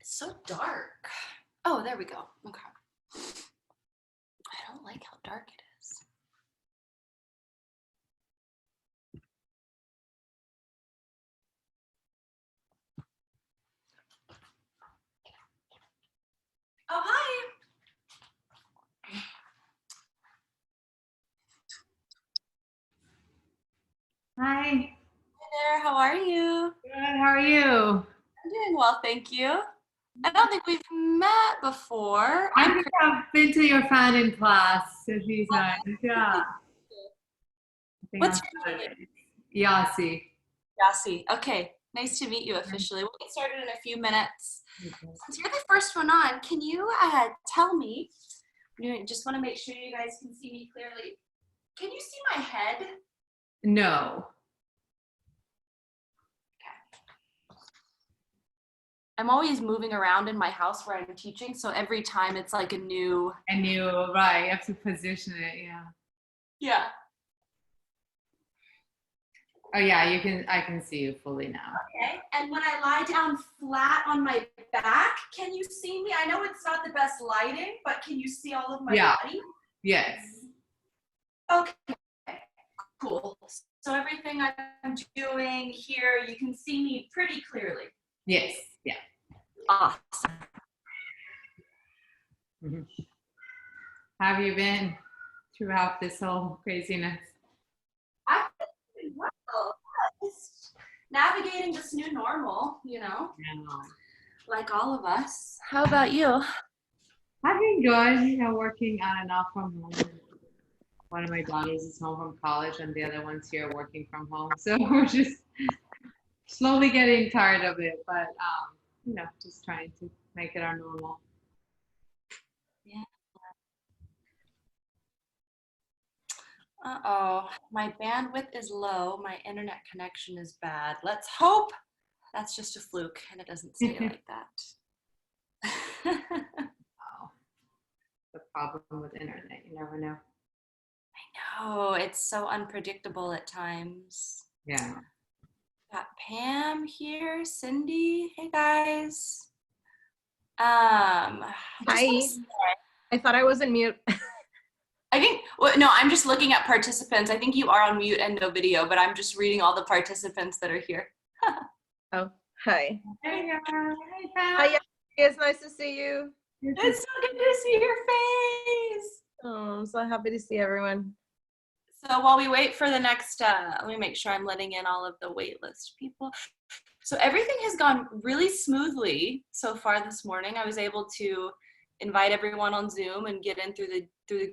It's so dark. Oh, there we go. Okay. I don't like how dark it is. Oh, hi. Hi. Hi there. How are you? Good. How are you? I'm doing well, thank you. I don't think we've met before. I think I've been to your founding class a few times. Yeah. I think What's on your name? Saturdays. Yasi. Yasi. Okay. Nice to meet you officially. We'll get started in a few minutes. Since you're the first one on, can you tell me, just want to make sure you guys can see me clearly. Can you see my head? No. I'm always moving around in my house where I'm teaching, so every time it's like a new. And you, right, you have to position it, yeah. Yeah. Oh yeah, I can see you fully now. Okay, and when I lie down flat on my back, can you see me? I know it's not the best lighting, but can you see all of my body? Yes. Okay, cool. So everything I'm doing here, you can see me pretty clearly. Yes, yeah. Awesome. Mm-hmm. How have you been throughout this whole craziness? I've been doing well. Just navigating this new normal, like all of us. How about you? I've been good, working on and off from home. One of my daughters is home from college and the other one's here working from home. So we're just slowly getting tired of it, but just trying to make it our normal. Yeah. Uh-oh, my bandwidth is low. My internet connection is bad. Let's hope that's just a fluke and it doesn't stay like that. Oh, the problem with internet, you never know. I know, it's so unpredictable at times. Yeah. Got Pam here, Cindy. Hey guys. Hi. I thought I was in mute. I think, no, I'm just looking at participants. I think you are on mute and no video, but I'm just reading all the participants that are here. Oh, hi. Hey guys. Hey Pam. Hi, it's nice to see you. It's so good to see your face. Oh, I'm so happy to see everyone. So while we wait for the next, let me make sure I'm letting in all of the waitlist people. So everything has gone really smoothly so far this morning. I was able to invite everyone on Zoom and get in through the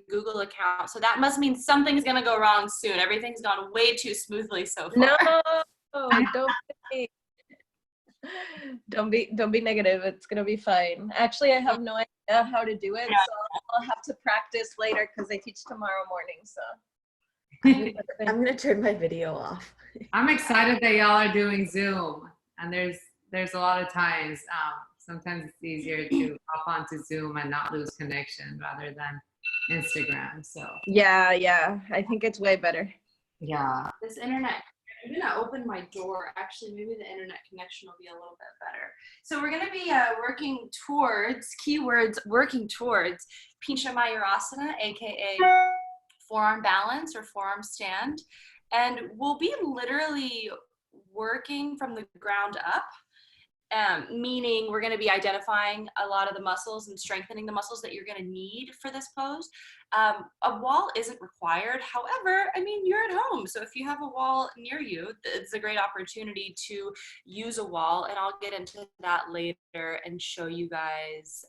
Google account. So that must mean something's gonna go wrong soon. Everything's gone way too smoothly so far. No, don't be negative. It's gonna be fine. Actually, I have no idea how to do it, so I'll have to practice later because I teach tomorrow morning. So I'm gonna turn my video off. I'm excited that y'all are doing Zoom, and there's a lot of times. Sometimes it's easier to hop onto Zoom and not lose connection rather than Instagram. So yeah, I think it's way better. Yeah. This internet, I'm gonna open my door. Actually, maybe the internet connection will be a little bit better. So we're gonna be working towards Pincha Mayurasana, aka forearm balance or forearm stand. And we'll be literally working from the ground up. Meaning we're going to be identifying a lot of the muscles and strengthening the muscles that you're going to need for this pose. A wall isn't required. However, I mean, you're at home. So if you have a wall near you, it's a great opportunity to use a wall. And I'll get into that later and show you guys,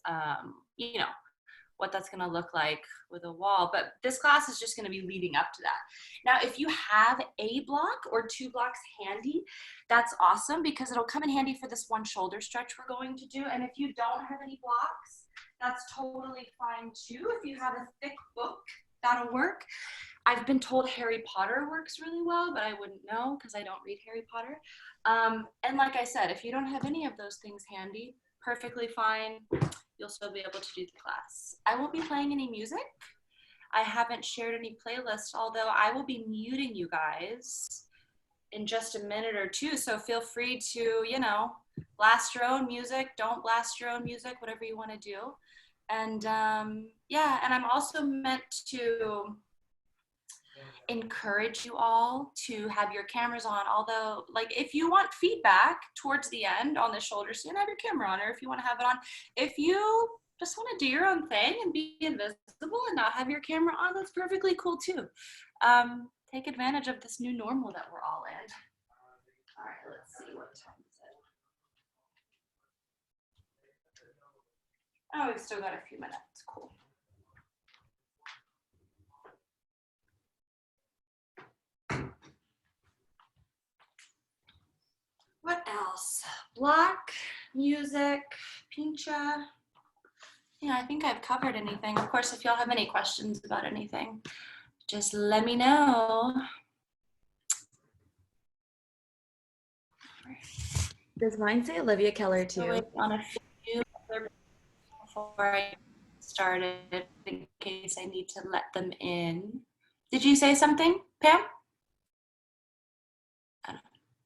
what that's going to look like with a wall. But this class is just going to be leading up to that. Now, if you have a block or 2 blocks handy, that's awesome because it'll come in handy for this one shoulder stretch we're going to do. And if you don't have any blocks, that's totally fine too. If you have a thick book, that'll work. I've been told Harry Potter works really well, but I wouldn't know because I don't read Harry Potter. And like I said, if you don't have any of those things handy, perfectly fine. You'll still be able to do the class. I won't be playing any music. I haven't shared any playlists, although I will be muting you guys in just a minute or two. So feel free to, blast your own music, don't blast your own music, whatever you want to do. And yeah, and I'm also meant to encourage you all to have your cameras on, although like if you want feedback towards the end on the shoulder stand, have your camera on, or if you want to have it on. If you just want to do your own thing and be invisible and not have your camera on, that's perfectly cool too. Take advantage of this new normal that we're all in. All right, let's see, what time is it? Oh, we've still got a few minutes, cool. What else? Block, music, pincha. Yeah, I think I've covered anything. Of course, if y'all have any questions about anything, just let me know. Does mine say Olivia Keller So too? wait on a few before I started in case I need to let them in. Did you say something, Pam?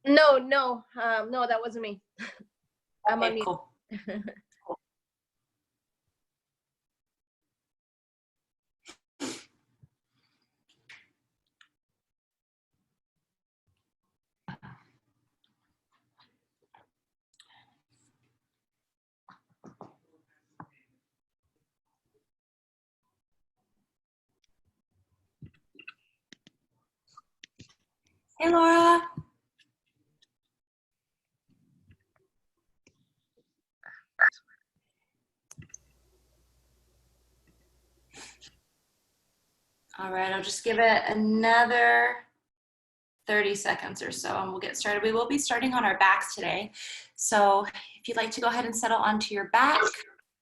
No, that wasn't me. I'm on Okay, mute. cool. Hey, Laura. All right, I'll just give it another 30 seconds or so and we'll get started. We will be starting on our backs today. So if you'd like to go ahead and settle onto your back.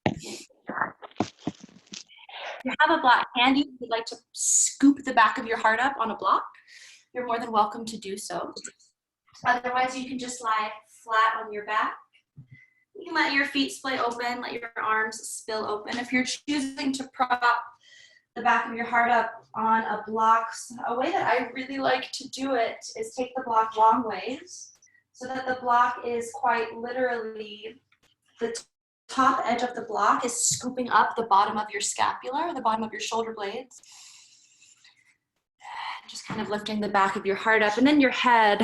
If you have a block handy, if you'd like to scoop the back of your heart up on a block, you're more than welcome to do so. Otherwise, you can just lie flat on your back. You can let your feet splay open, let your arms spill open. If you're choosing to prop the back of your heart up on a block, a way that I really like to do it is take the block long ways so that the block is quite literally, the top edge of the block is scooping up the bottom of your scapula, the bottom of your shoulder blades. Just kind of lifting the back of your heart up, and then your head,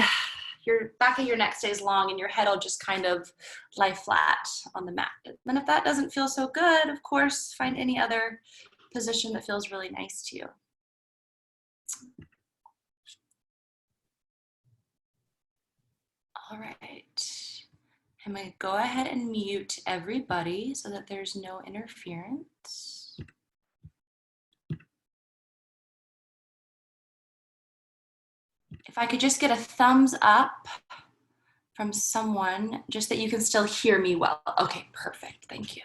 your back of your neck stays long and your head will just kind of lie flat on the mat. And if that doesn't feel so good, of course, find any other position that feels really nice to you. All right, I'm going to go ahead and mute everybody so that there's no interference. If I could just get a thumbs up from someone, just that you can still hear me well. Okay, perfect, thank you.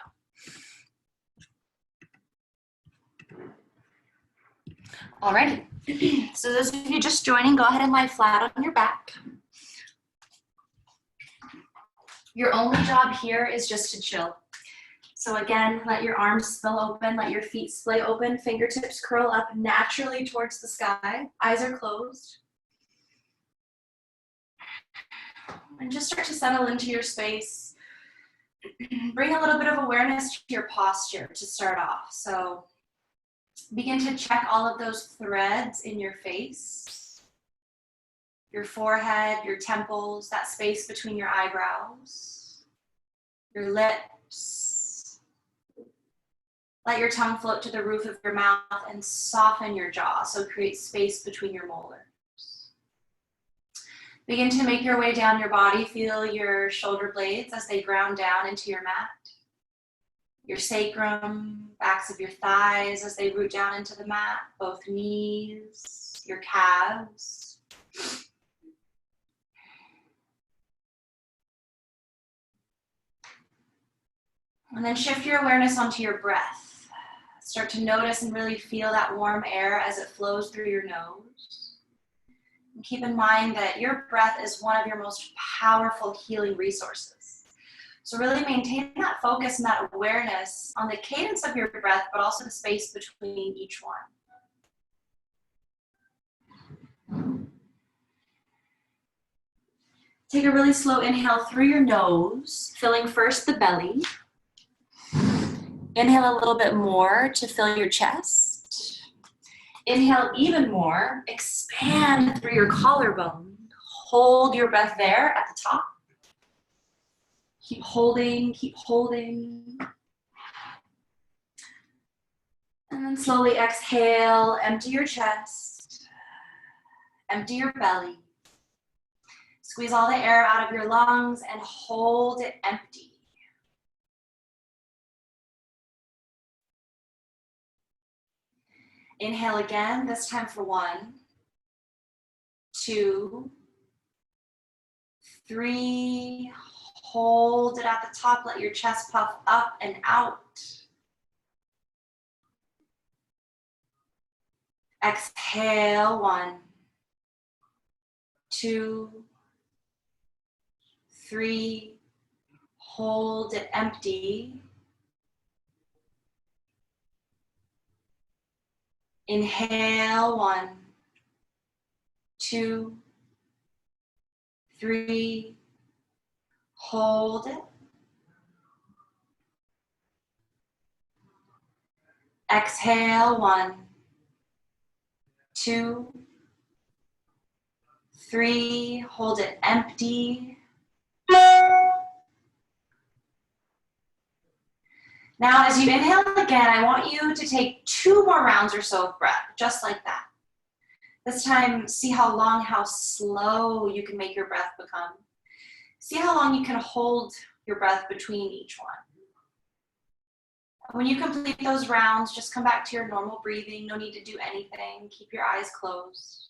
Alrighty, so those of you just joining, go ahead and lie flat on your back. Your only job here is just to chill. So again, let your arms spill open, let your feet splay open, fingertips curl up naturally towards the sky, eyes are closed. And just start to settle into your space. Bring a little bit of awareness to your posture to start off. So begin to check all of those threads in your face, your forehead, your temples, that space between your eyebrows, your lips. Let your tongue float to the roof of your mouth and soften your jaw, so create space between your molars. Begin to make your way down your body. Feel your shoulder blades as they ground down into your mat. Your sacrum, backs of your thighs as they root down into the mat, both knees, your calves. And then shift your awareness onto your breath. Start to notice and really feel that warm air as it flows through your nose. And keep in mind that your breath is one of your most powerful healing resources. So really maintain that focus and that awareness on the cadence of your breath, but also the space between each one. Take a really slow inhale through your nose, filling first the belly. Inhale a little bit more to fill your chest. Inhale even more, expand through your collarbone. Hold your breath there at the top. Keep holding, keep holding. And then slowly exhale, empty your chest, empty your belly. Squeeze all the air out of your lungs and hold it empty. Inhale again, this time for 1, 2, 3. Hold it at the top, let your chest puff up and out. Exhale, 1, 2, 3. Hold it empty. Inhale, 1, 2, 3. Hold it. Exhale, 1, 2, 3. Hold it empty. Now, as you inhale again, I want you to take 2 more rounds or so of breath, just like that. This time, see how long, how slow you can make your breath become. See how long you can hold your breath between each one. When you complete those rounds, just come back to your normal breathing. No need to do anything. Keep your eyes closed.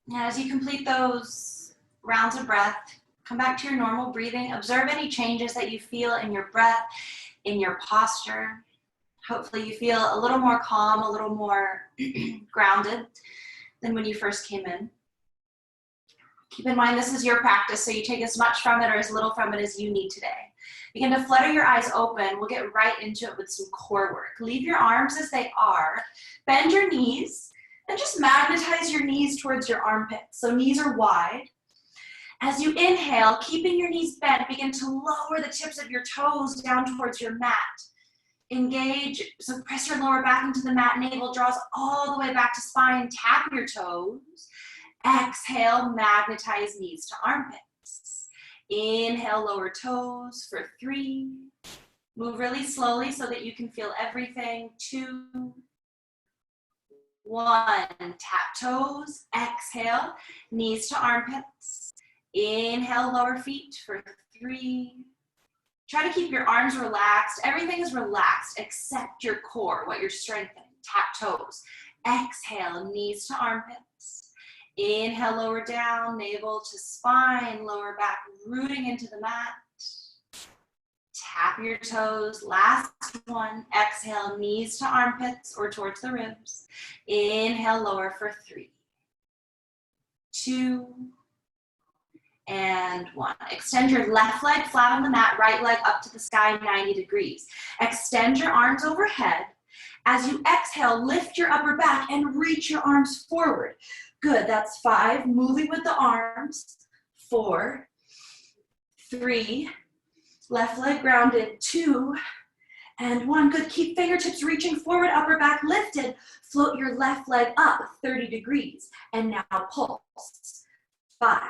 Now, as you complete those rounds of breath, come back to your normal breathing. Observe any changes that you feel in your breath, in your posture. Hopefully you feel a little more calm, a little more grounded than when you first came in. Keep in mind this is your practice, so you take as much from it or as little from it as you need today. Begin to flutter your eyes open. We'll get right into it with some core work. Leave your arms as they are. Bend your knees. And just magnetize your knees towards your armpits. So knees are wide. As you inhale, keeping your knees bent, begin to lower the tips of your toes down towards your mat. Engage, so press your lower back into the mat. Navel draws all the way back to spine. Tap your toes. Exhale, magnetize knees to armpits. Inhale, lower toes for 3. Move really slowly so that you can feel everything. 2, 1, tap toes, exhale, knees to armpits. Inhale, lower feet for 3. Try to keep your arms relaxed. Everything is relaxed except your core, what you're strengthening. Tap toes. Exhale, knees to armpits. Inhale, lower down, navel to spine, lower back, rooting into the mat. Tap your toes. Last one. Exhale, knees to armpits or towards the ribs. Inhale, lower for 3, 2, and 1. Extend your left leg flat on the mat, right leg up to the sky, 90 degrees. Extend your arms overhead. As you exhale, lift your upper back and reach your arms forward. Good, that's 5. Moving with the arms. 4, 3, left leg grounded, 2, and 1. Good, keep fingertips reaching forward, upper back lifted. Float your left leg up 30 degrees. And now pulse. 5,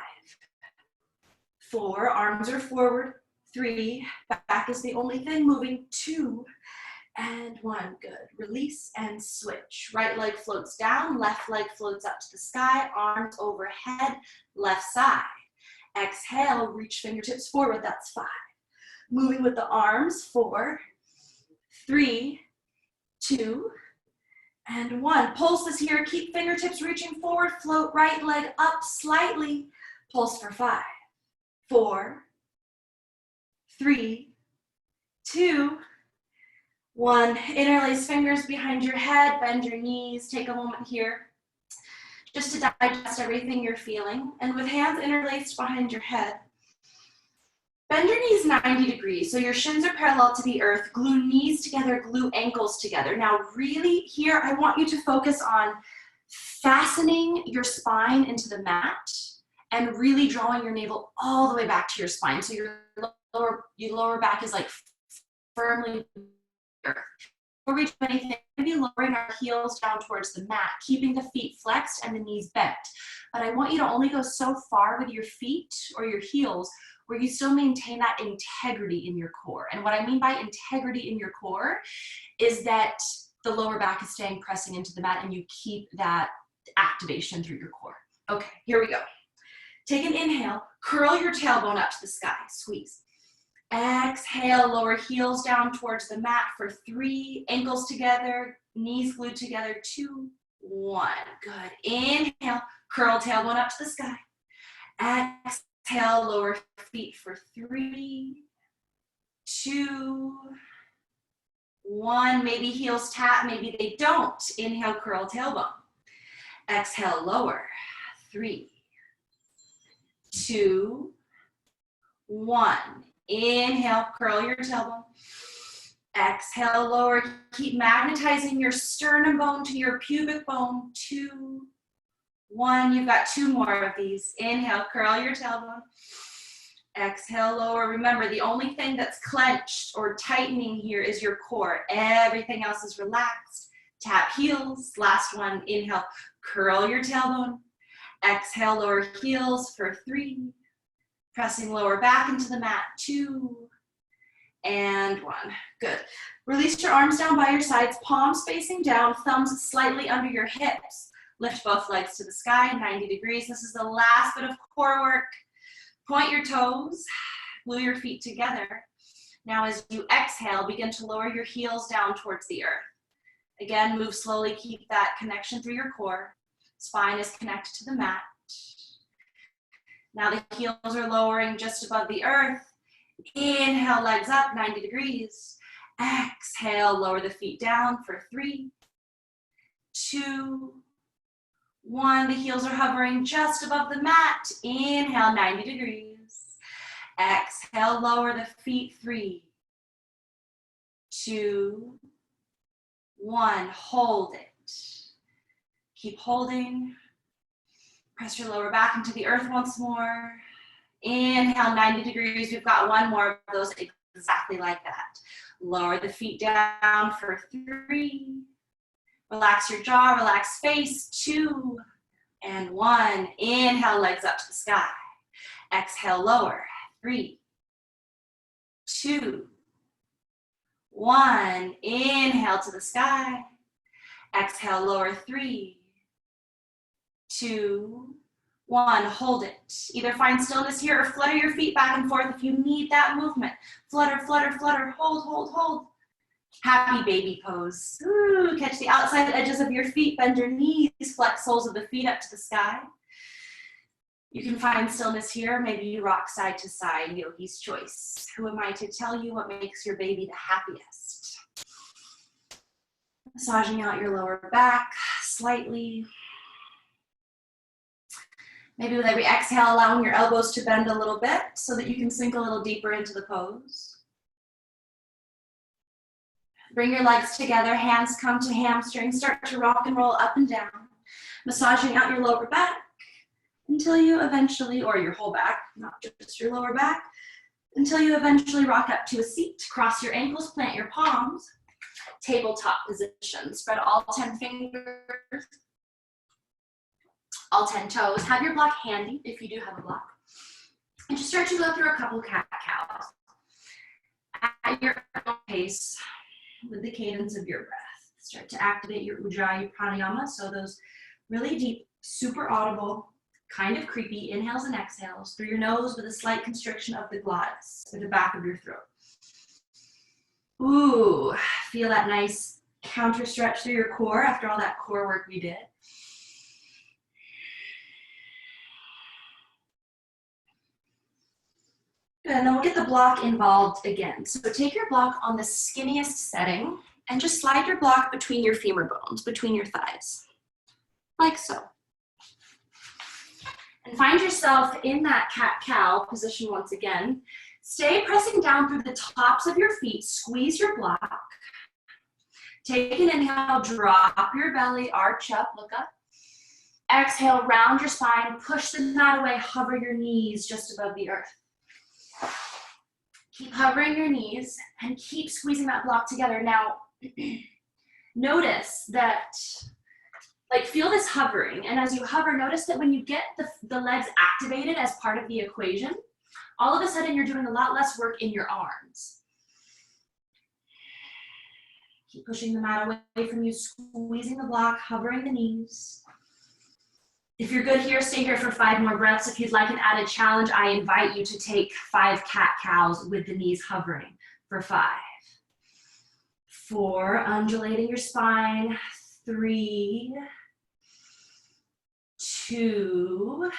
4, arms are forward. 3, back is the only thing moving. 2, and 1. Good, release and switch. Right leg floats down, left leg floats up to the sky, arms overhead, left side. Exhale, reach fingertips forward, that's 5. Moving with the arms, 4, 3, 2, And 1. Pulse is here. Keep fingertips reaching forward. Float right leg up slightly. Pulse for 5, 4, 3, 2, 1. Interlace fingers behind your head. Bend your knees. Take a moment here just to digest everything you're feeling. And with hands interlaced behind your head, bend your knees 90 degrees, so your shins are parallel to the earth. Glue knees together, glue ankles together. Now really here, I want you to focus on fastening your spine into the mat and really drawing your navel all the way back to your spine. So your lower back is like firmly earth. Before we do anything, we're going to be lowering our heels down towards the mat, keeping the feet flexed and the knees bent. But I want you to only go so far with your feet or your heels where you still maintain that integrity in your core. And what I mean by integrity in your core is that the lower back is staying pressing into the mat and you keep that activation through your core. Okay, here we go. Take an inhale, curl your tailbone up to the sky, squeeze. Exhale, lower heels down towards the mat for 3, ankles together, knees glued together, 2, 1. Good. Inhale, curl tailbone up to the sky. Exhale, lower feet for 3, 2, 1. Maybe heels tap, maybe they don't. Inhale, curl tailbone. Exhale, lower. 3, 2, 1. Inhale, curl your tailbone. Exhale, lower. Keep magnetizing your sternum bone to your pubic bone. 2, 1. You've got 2 more of these. Inhale, curl your tailbone. Exhale, lower. Remember, the only thing that's clenched or tightening here is your core. Everything else is relaxed. Tap heels. Last one. Inhale, curl your tailbone. Exhale, lower heels for 3. Pressing lower back into the mat. 2 and 1. Good. Release your arms down by your sides, palms facing down, thumbs slightly under your hips. Lift both legs to the sky, 90 degrees. This is the last bit of core work. Point your toes, glue your feet together. Now as you exhale, begin to lower your heels down towards the earth. Again, move slowly, keep that connection through your core. Spine is connected to the mat. Now the heels are lowering just above the earth. Inhale, legs up, 90 degrees. Exhale, lower the feet down for 3, 2, 1. The heels are hovering just above the mat. Inhale, 90 degrees. Exhale, lower the feet. 3, 2, 1. Hold it. Keep holding. Press your lower back into the earth once more. Inhale, 90 degrees. We've got 1 more of those exactly like that. Lower the feet down for 3. Relax your jaw, relax face. 2 and 1. Inhale, legs up to the sky. Exhale, lower. 3, 2, 1. Inhale to the sky. Exhale, lower. 3, 2, 1. Hold it. Either find stillness here or flutter your feet back and forth if you need that movement. Flutter, flutter, flutter. Hold, hold, hold. Happy baby pose. Ooh, catch the outside edges of your feet. Bend your knees. Flex soles of the feet up to the sky. You can find stillness here. Maybe you rock side to side. Yogi's choice. Who am I to tell you what makes your baby the happiest? Massaging out your lower back slightly. Maybe with every exhale, allowing your elbows to bend a little bit so that you can sink a little deeper into the pose. Bring your legs together, hands come to hamstrings, start to rock and roll up and down, massaging out your lower back until you eventually, or your whole back, not just your lower back, until you eventually rock up to a seat. Cross your ankles, plant your palms, tabletop position. Spread all 10 fingers, all 10 toes. Have your block handy if you do have a block. And just start to go through a couple cat-cows at your own pace with the cadence of your breath. Start to activate your Ujjayi pranayama, so those really deep, super audible, kind of creepy inhales and exhales through your nose with a slight constriction of the glottis or the back of your throat. Ooh, feel that nice Counter stretch through your core after all that core work we did. Good, and then we'll get the block involved again. So take your block on the skinniest setting and just slide your block between your femur bones, between your thighs, like so. And find yourself in that cat-cow position once again. Stay pressing down through the tops of your feet, squeeze your block. Take an inhale, drop your belly, arch up, look up. Exhale, round your spine, push the mat away, hover your knees just above the earth. Keep hovering your knees and keep squeezing that block together. Now, notice that, like, feel this hovering, and as you hover, notice that when you get the legs activated as part of the equation, all of a sudden you're doing a lot less work in your arms. Keep pushing the mat away from you, squeezing the block, hovering the knees. If you're good here, stay here for 5 more breaths. If you'd like an added challenge, I invite you to take 5 cat-cows with the knees hovering for 5. 4, undulating your spine. 3, 2,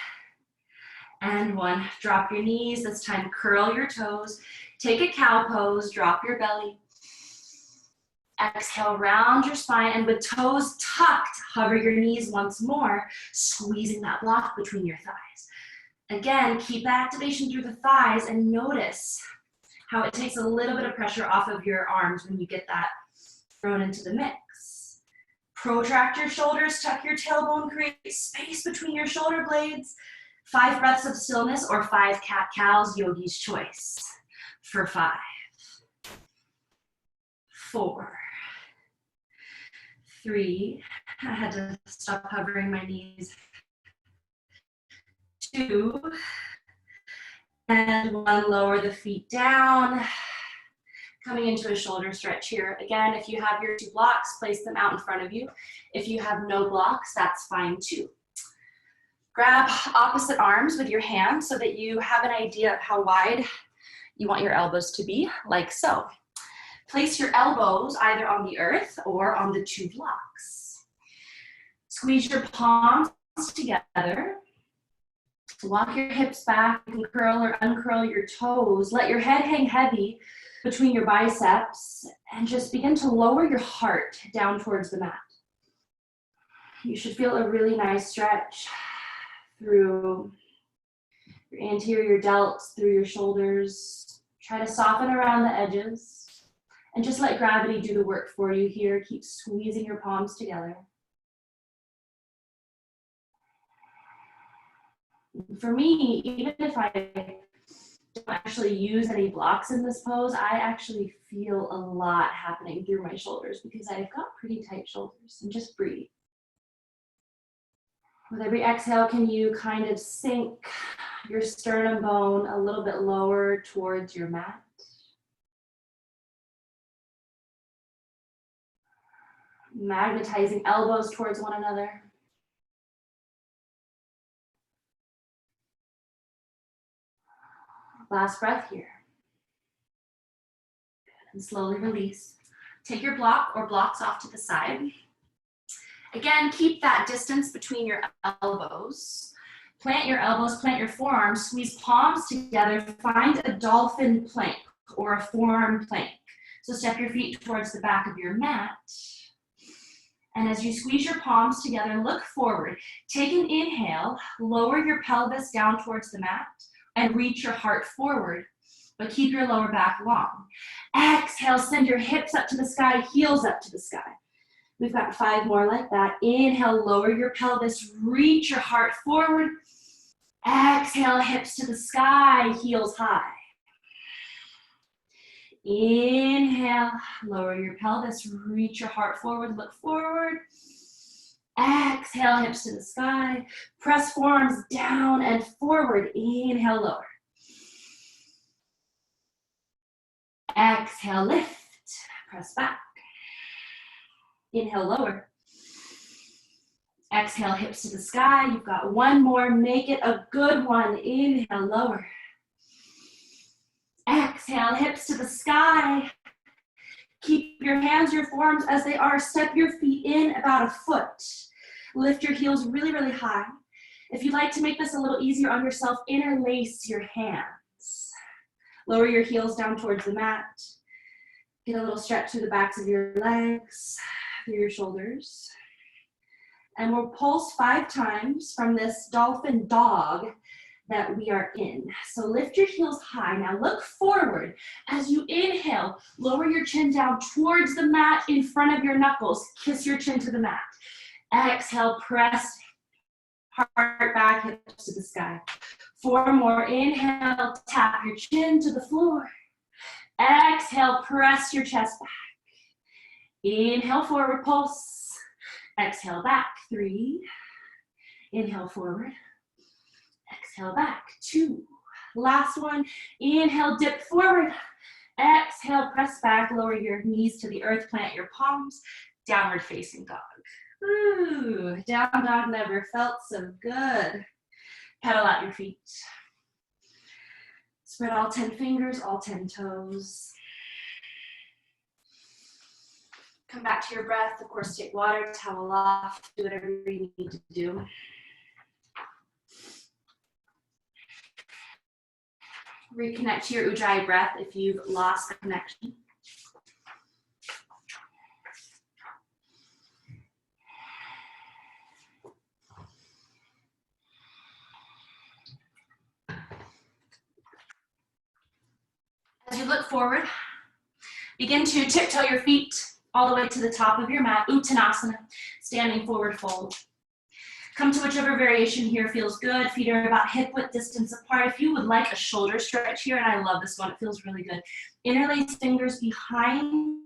and 1. Drop your knees. This time, curl your toes. Take a cow pose. Drop your belly. Exhale, round your spine, and with toes tucked, hover your knees once more, squeezing that block between your thighs. Again, keep activation through the thighs, and notice how it takes a little bit of pressure off of your arms when you get that thrown into the mix. Protract your shoulders, tuck your tailbone, create space between your shoulder blades. 5 breaths of stillness, or 5 cat-cows, yogi's choice, for 5. 4, 3, I had to stop hovering my knees. 2, and 1, lower the feet down. Coming into a shoulder stretch here. Again, if you have your 2 blocks, place them out in front of you. If you have no blocks, that's fine too. Grab opposite arms with your hands so that you have an idea of how wide you want your elbows to be, like so. Place your elbows either on the earth or on the 2 blocks. Squeeze your palms together. Walk your hips back. You can curl or uncurl your toes. Let your head hang heavy between your biceps and just begin to lower your heart down towards the mat. You should feel a really nice stretch through your anterior delts, through your shoulders. Try to soften around the edges. And just let gravity do the work for you here. Keep squeezing your palms together. For me, even if I don't actually use any blocks in this pose, I actually feel a lot happening through my shoulders because I've got pretty tight shoulders. And just breathe. With every exhale, can you kind of sink your sternum bone a little bit lower towards your mat? Magnetizing elbows towards one another. Last breath here. And slowly release. Take your block or blocks off to the side. Again, keep that distance between your elbows. Plant your elbows, plant your forearms, squeeze palms together. Find a dolphin plank or a forearm plank. So step your feet towards the back of your mat. And as you squeeze your palms together, look forward. Take an inhale, lower your pelvis down towards the mat, and reach your heart forward, but keep your lower back long. Exhale, send your hips up to the sky, heels up to the sky. We've got 5 more like that. Inhale, lower your pelvis, reach your heart forward. Exhale, hips to the sky, heels high. Inhale, lower your pelvis, reach your heart forward, look forward. Exhale, hips to the sky. Press forearms down and forward. Inhale, lower. Exhale, lift. Press back. Inhale, lower. Exhale, hips to the sky. You've got 1 more. Make it a good one. Inhale, lower. Exhale, hips to the sky. Keep your hands, your forearms as they are. Step your feet in about a foot. Lift your heels really, really high. If you'd like to make this a little easier on yourself, interlace your hands. Lower your heels down towards the mat. Get a little stretch through the backs of your legs, through your shoulders. And we'll pulse 5 times from this dolphin dog that we are in. So lift your heels high. Now look forward. As you inhale, lower your chin down towards the mat in front of your knuckles. Kiss your chin to the mat. Exhale, press heart back, hips to the sky. 4 more. Inhale, tap your chin to the floor. Exhale, press your chest back. Inhale, forward pulse. Exhale, back. 3. Inhale, forward. Exhale, back. 2. Last one. Inhale, dip forward. Exhale, press back. Lower your knees to the earth. Plant your palms. Downward facing dog. Ooh, down dog never felt so good. Pedal out your feet. Spread all 10 fingers, all 10 toes. Come back to your breath. Of course, take water, towel off, do whatever you need to do. Reconnect to your Ujjayi breath if you've lost the connection. As you look forward, begin to tiptoe your feet all the way to the top of your mat, Uttanasana, standing forward fold. Come to whichever variation here feels good. Feet are about hip width distance apart. If you would like a shoulder stretch here, and I love this one, it feels really good. Interlace fingers behind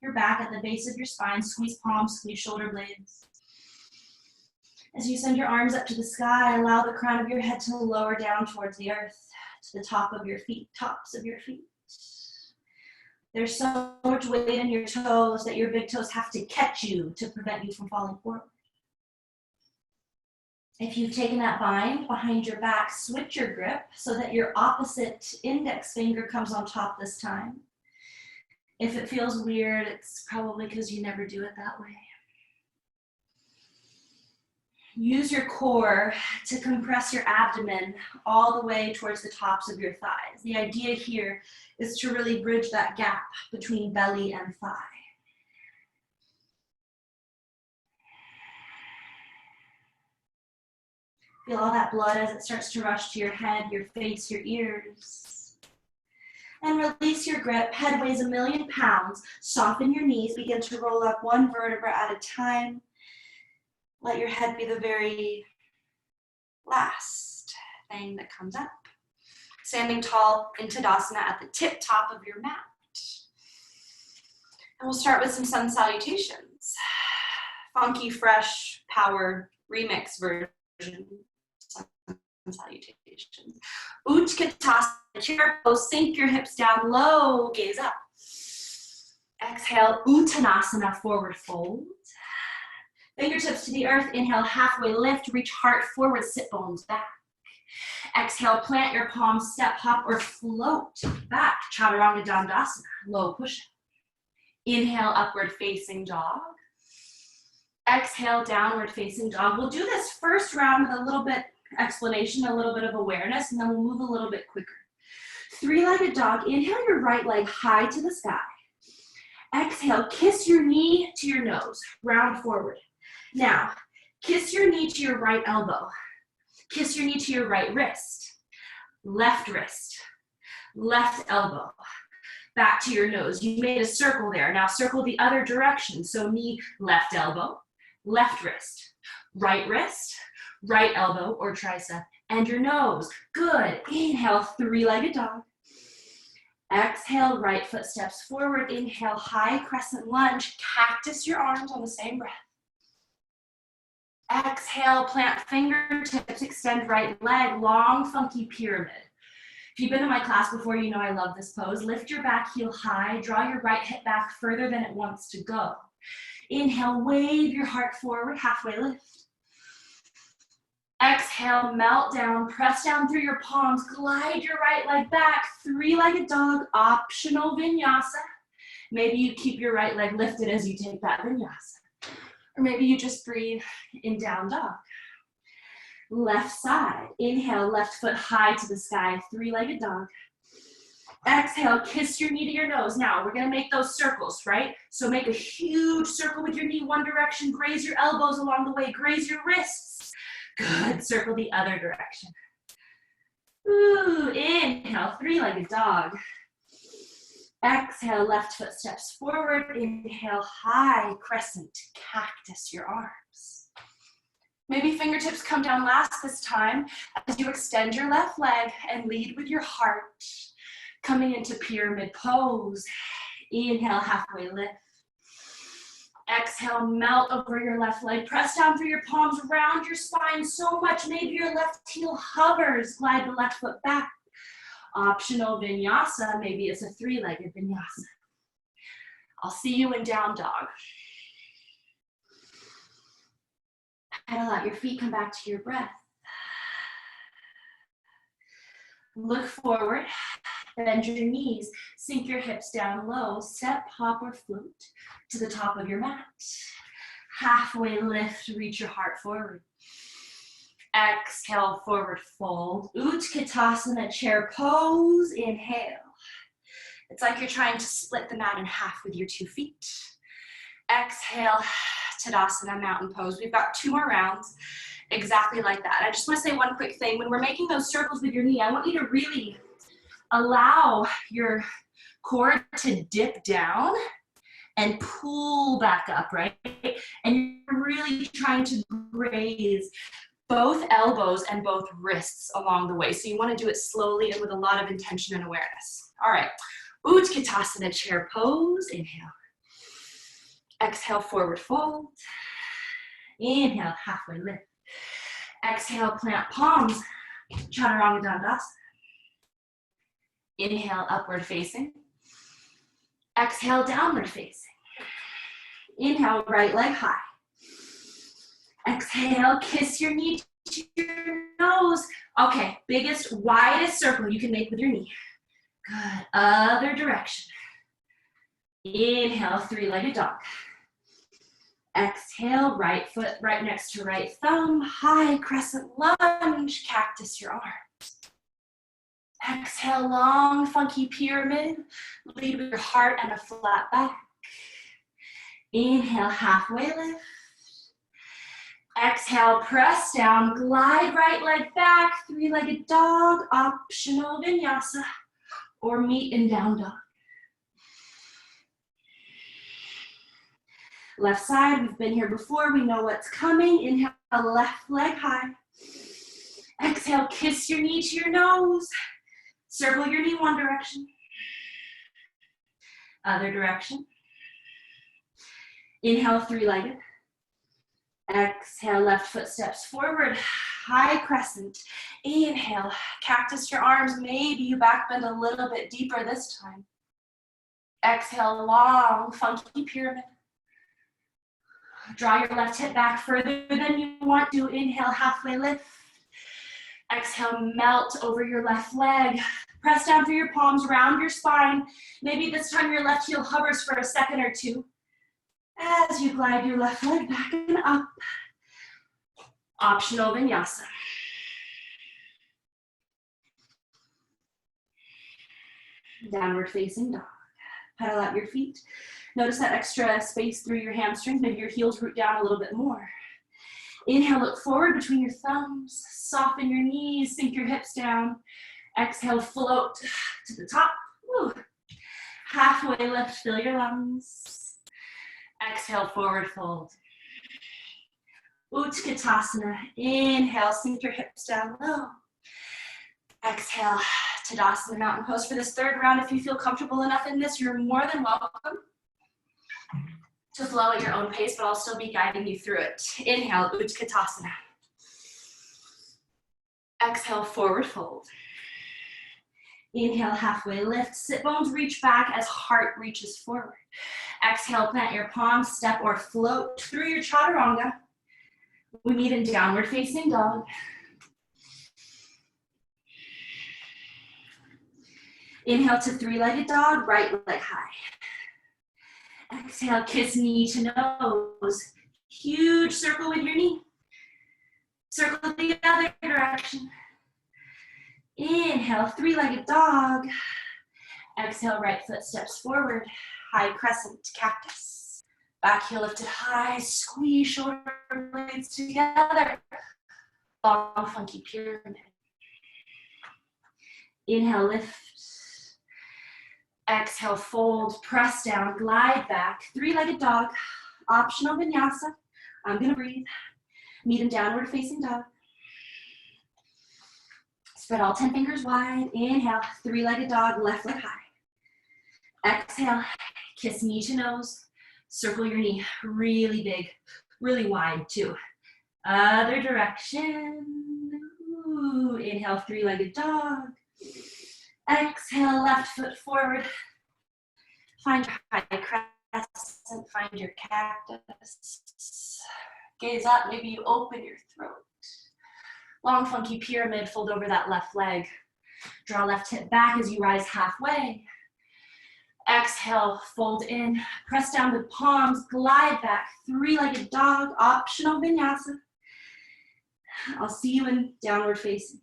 your back at the base of your spine. Squeeze palms, squeeze shoulder blades. As you send your arms up to the sky, allow the crown of your head to lower down towards the earth, to the top of your feet, tops of your feet. There's so much weight in your toes that your big toes have to catch you to prevent you from falling forward. If you've taken that bind behind your back, switch your grip so that your opposite index finger comes on top this time. If it feels weird, it's probably because you never do it that way. Use your core to compress your abdomen all the way towards the tops of your thighs. The idea here is to really bridge that gap between belly and thigh. Feel all that blood as it starts to rush to your head, your face, your ears. And release your grip. Head weighs 1,000,000 pounds. Soften your knees. Begin to roll up one vertebra at a time. Let your head be the very last thing that comes up. Standing tall in Tadasana at the tip top of your mat. And we'll start with some sun salutations. Funky, fresh, power, remix version. Sun salutations. Utkatasana, chair pose, sink your hips down low, gaze up. Exhale, Uttanasana, forward fold. Fingertips to the earth, inhale, halfway lift, reach heart forward, sit bones back. Exhale, plant your palms, step, hop, or float back, Chaturanga Dandasana, low push-up. Inhale, upward facing dog. Exhale, downward facing dog. We'll do this first round with a little bit explanation, a little bit of awareness, and then we'll move a little bit quicker. 3-legged dog, inhale your right leg high to the sky. Exhale, kiss your knee to your nose, round forward. Now, kiss your knee to your right elbow. Kiss your knee to your right wrist, left elbow, back to your nose. You made a circle there. Now circle the other direction. So knee, left elbow, left wrist, right elbow or tricep, and your nose. Good. Inhale, 3-legged dog. Exhale, right foot steps forward. Inhale, high crescent lunge. Cactus your arms on the same breath. Exhale, plant fingertips, extend right leg, long, funky pyramid. If you've been in my class before, you know I love this pose. Lift your back heel high, draw your right hip back further than it wants to go. Inhale, wave your heart forward, halfway lift. Exhale, melt down, press down through your palms, glide your right leg back, 3-legged dog, optional vinyasa. Maybe you keep your right leg lifted as you take that vinyasa. Or maybe you just breathe in down dog. Left side, inhale, left foot high to the sky, three-legged dog. Exhale, kiss your knee to your nose. Now, we're gonna make those circles, right? So make a huge circle with your knee one direction, graze your elbows along the way, graze your wrists. Good, circle the other direction. Ooh, inhale, three-legged dog. Exhale, left foot steps forward. Inhale, high crescent, cactus your arms. Maybe fingertips come down last this time as you extend your left leg and lead with your heart. Coming into pyramid pose. Inhale, halfway lift. Exhale, melt over your left leg. Press down through your palms, round your spine so much. Maybe your left heel hovers. Glide the left foot back. Optional vinyasa. Maybe it's a three-legged vinyasa. I'll see you in down dog. Pedal out your feet, come back to your breath. Look forward. Bend your knees, sink your hips down low, step, hop, or float to the top of your mat. Halfway lift, reach your heart forward. Exhale, forward fold. Utkatasana, chair pose, inhale. It's like you're trying to split the mat in half with your 2 feet. Exhale, Tadasana, mountain pose. We've got 2 more rounds, exactly like that. I just want to say one quick thing. When we're making those circles with your knee, I want you to really allow your core to dip down and pull back up, right? And you're really trying to graze both elbows and both wrists along the way. So you want to do it slowly and with a lot of intention and awareness. All right, Utkatasana, chair pose, inhale. Exhale, forward fold. Inhale, halfway lift. Exhale, plant palms, Chaturanga Dandasana. Inhale, upward facing. Exhale, downward facing. Inhale, right leg high. Exhale, kiss your knee to your nose. Okay, biggest, widest circle you can make with your knee. Good, other direction. Inhale, three-legged dog. Exhale, right foot right next to right thumb. High crescent lunge, cactus your arms. Exhale, long, funky pyramid. Lead with your heart and a flat back. Inhale, halfway lift. Exhale, press down, glide right leg back, three-legged dog, optional vinyasa, or meet in down dog. Left side, we've been here before, we know what's coming. Inhale, left leg high. Exhale, kiss your knee to your nose. Circle your knee one direction. Other direction. Inhale, three-legged. Exhale, left foot steps forward, high crescent. Inhale, cactus your arms. Maybe you back bend a little bit deeper this time. Exhale, long, funky pyramid. Draw your left hip back further than you want to. Inhale, halfway lift. Exhale, melt over your left leg. Press down through your palms, round your spine. Maybe this time your left heel hovers for a second or two as you glide your left leg back and up. Optional vinyasa. Downward facing dog. Pedal out your feet. Notice that extra space through your hamstrings. Maybe your heels root down a little bit more. Inhale, look forward between your thumbs. Soften your knees, sink your hips down. Exhale, float to the top. Woo. Halfway lift, fill your lungs. Exhale, forward fold. Utkatasana. Inhale, sink your hips down low. Exhale, Tadasana, mountain pose. For this third round, if you feel comfortable enough in this, you're more than welcome to flow at your own pace, but I'll still be guiding you through it. Inhale, Utkatasana. Exhale, forward fold. Inhale, halfway lift. Sit bones reach back as heart reaches forward. Exhale, plant your palms, step or float through your Chaturanga. We meet in downward facing dog. Inhale to three-legged dog, right leg high. Exhale, kiss knee to nose. Huge circle with your knee. Circle the other direction. Inhale, three-legged dog. Exhale, right foot steps forward. High crescent, cactus. Back heel lifted high, squeeze shoulder blades together. Long, funky pyramid. Inhale, lift. Exhale, fold, press down, glide back. Three-legged dog, optional vinyasa. I'm gonna breathe. Meet in downward facing dog. Spread all 10 fingers wide. Inhale, three-legged dog, left leg high. Exhale, kiss knee to nose. Circle your knee really big, really wide too. Other direction. Ooh, inhale, three-legged dog. Exhale, left foot forward. Find your high crescent, find your cactus. Gaze up, maybe you open your throat. Long, funky pyramid, fold over that left leg. Draw left hip back as you rise halfway. Exhale, fold in, press down with palms, glide back, three-legged dog, optional vinyasa. I'll see you in downward facing.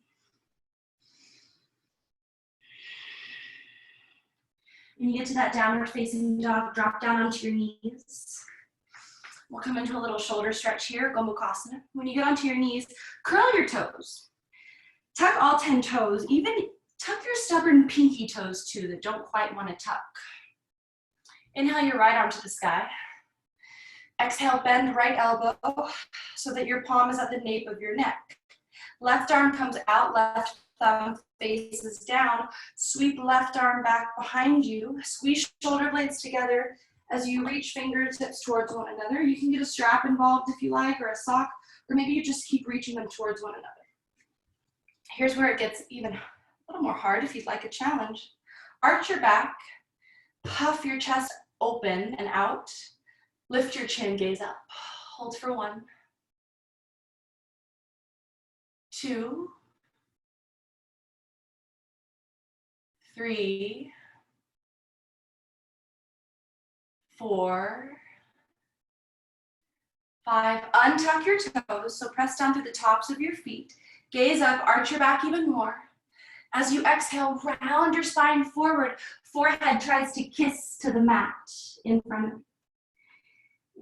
When you get to that downward facing dog, drop down onto your knees. We'll come into a little shoulder stretch here, Gomukhasana. When you get onto your knees, curl your toes. Tuck all 10 toes, even tuck your stubborn pinky toes too that don't quite want to tuck. Inhale your right arm to the sky. Exhale, bend right elbow so that your palm is at the nape of your neck. Left arm comes out, left thumb faces down. Sweep left arm back behind you. Squeeze shoulder blades together as you reach fingertips towards one another. You can get a strap involved if you like, or a sock, or maybe you just keep reaching them towards one another. Here's where it gets even a little more hard if you'd like a challenge. Arch your back, puff your chest open and out. Lift your chin, gaze up. Hold for 1, 2, 3, 4, 5. Untuck your toes, so press down through the tops of your feet. Gaze up, arch your back even more. As you exhale, round your spine forward. Forehead tries to kiss to the mat in front of you.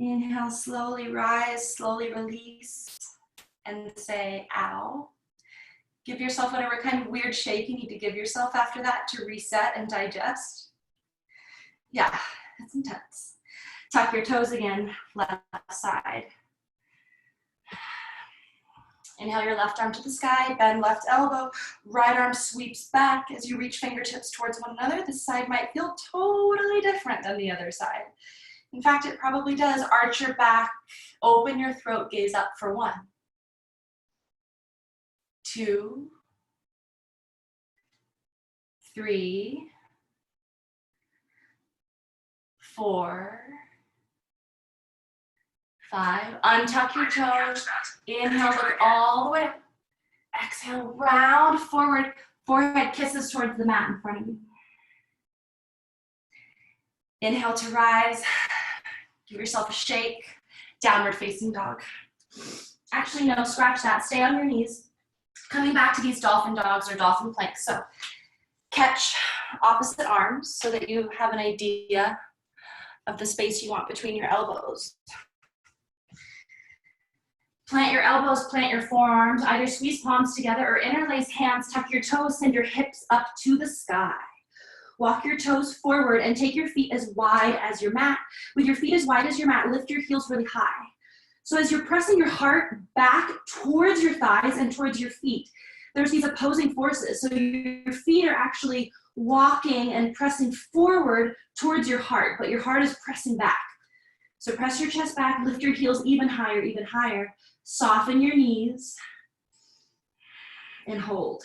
Inhale, slowly rise, slowly release, and say, ow. Give yourself whatever kind of weird shake you need to give yourself after that to reset and digest. Yeah, it's intense. Tuck your toes again, left side. Inhale your left arm to the sky, bend left elbow, right arm sweeps back as you reach fingertips towards one another. This side might feel totally different than the other side. In fact, it probably does. Arch your back, open your throat, gaze up for 1, 2, 3, 4, 5. Untuck your toes. Inhale, look all the way up. Exhale, round forward. Forehead kisses towards the mat in front of you. Inhale to rise. Give yourself a shake. Downward facing dog. Actually, no, scratch that. Stay on your knees. Coming back to these dolphin dogs or dolphin planks. So catch opposite arms so that you have an idea of the space you want between your elbows. Plant your elbows, plant your forearms, either squeeze palms together or interlace hands, tuck your toes, send your hips up to the sky. Walk your toes forward and take your feet as wide as your mat. With your feet as wide as your mat, lift your heels really high. So as you're pressing your heart back towards your thighs and towards your feet, there's these opposing forces. So your feet are actually walking and pressing forward towards your heart, but your heart is pressing back. So press your chest back, lift your heels even higher, even higher. Soften your knees and hold.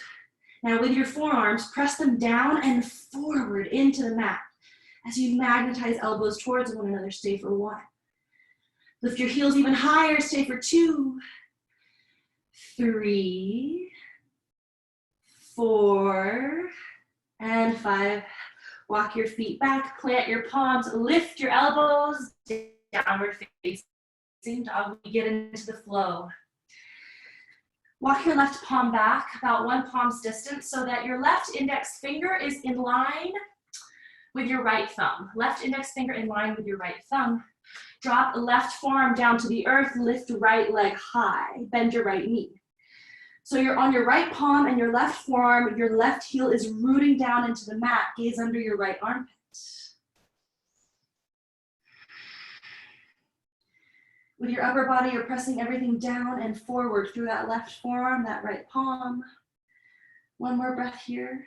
Now with your forearms, press them down and forward into the mat. As you magnetize elbows towards one another, stay for 1. Lift your heels even higher, stay for 2, 3, 4, and 5. Walk your feet back, plant your palms, lift your elbows, downward facing dog. We get into the flow. Walk your left palm back about 1 palm's distance so that your left index finger is in line with your right thumb. Left index finger in line with your right thumb. Drop left forearm down to the earth, lift right leg high, bend your right knee. So you're on your right palm and your left forearm, your left heel is rooting down into the mat, gaze under your right armpit. With your upper body, you're pressing everything down and forward through that left forearm, that right palm. 1 more breath here.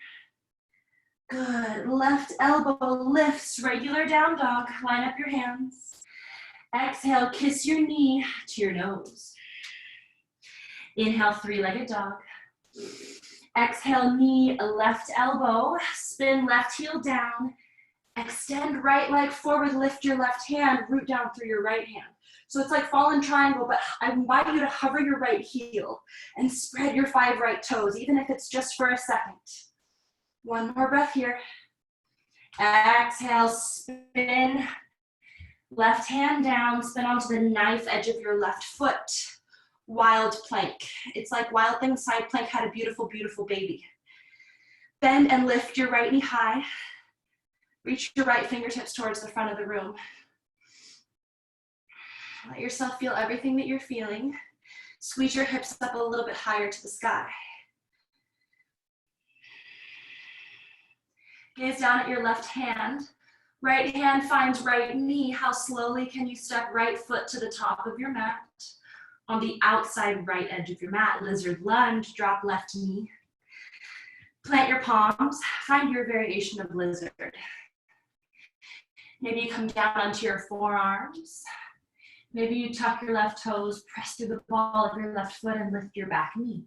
Good. Left elbow lifts, regular down dog. Line up your hands. Exhale, kiss your knee to your nose. Inhale, 3-legged dog. Exhale, knee, left elbow. Spin left heel down. Extend right leg forward, lift your left hand, root down through your right hand. So it's like fallen triangle, but I invite you to hover your right heel and spread your 5 right toes, even if it's just for a second. 1 more breath here. Exhale, spin. Left hand down, spin onto the knife edge of your left foot. Wild plank. It's like Wild Thing side plank had a beautiful, beautiful baby. Bend and lift your right knee high. Reach your right fingertips towards the front of the room. Let yourself feel everything that you're feeling. Squeeze your hips up a little bit higher to the sky. Gaze down at your left hand. Right hand finds right knee. How slowly can you step right foot to the top of your mat? On the outside right edge of your mat, lizard lunge, drop left knee. Plant your palms. Find your variation of lizard. Maybe you come down onto your forearms. Maybe you tuck your left toes, press through the ball of your left foot and lift your back knee.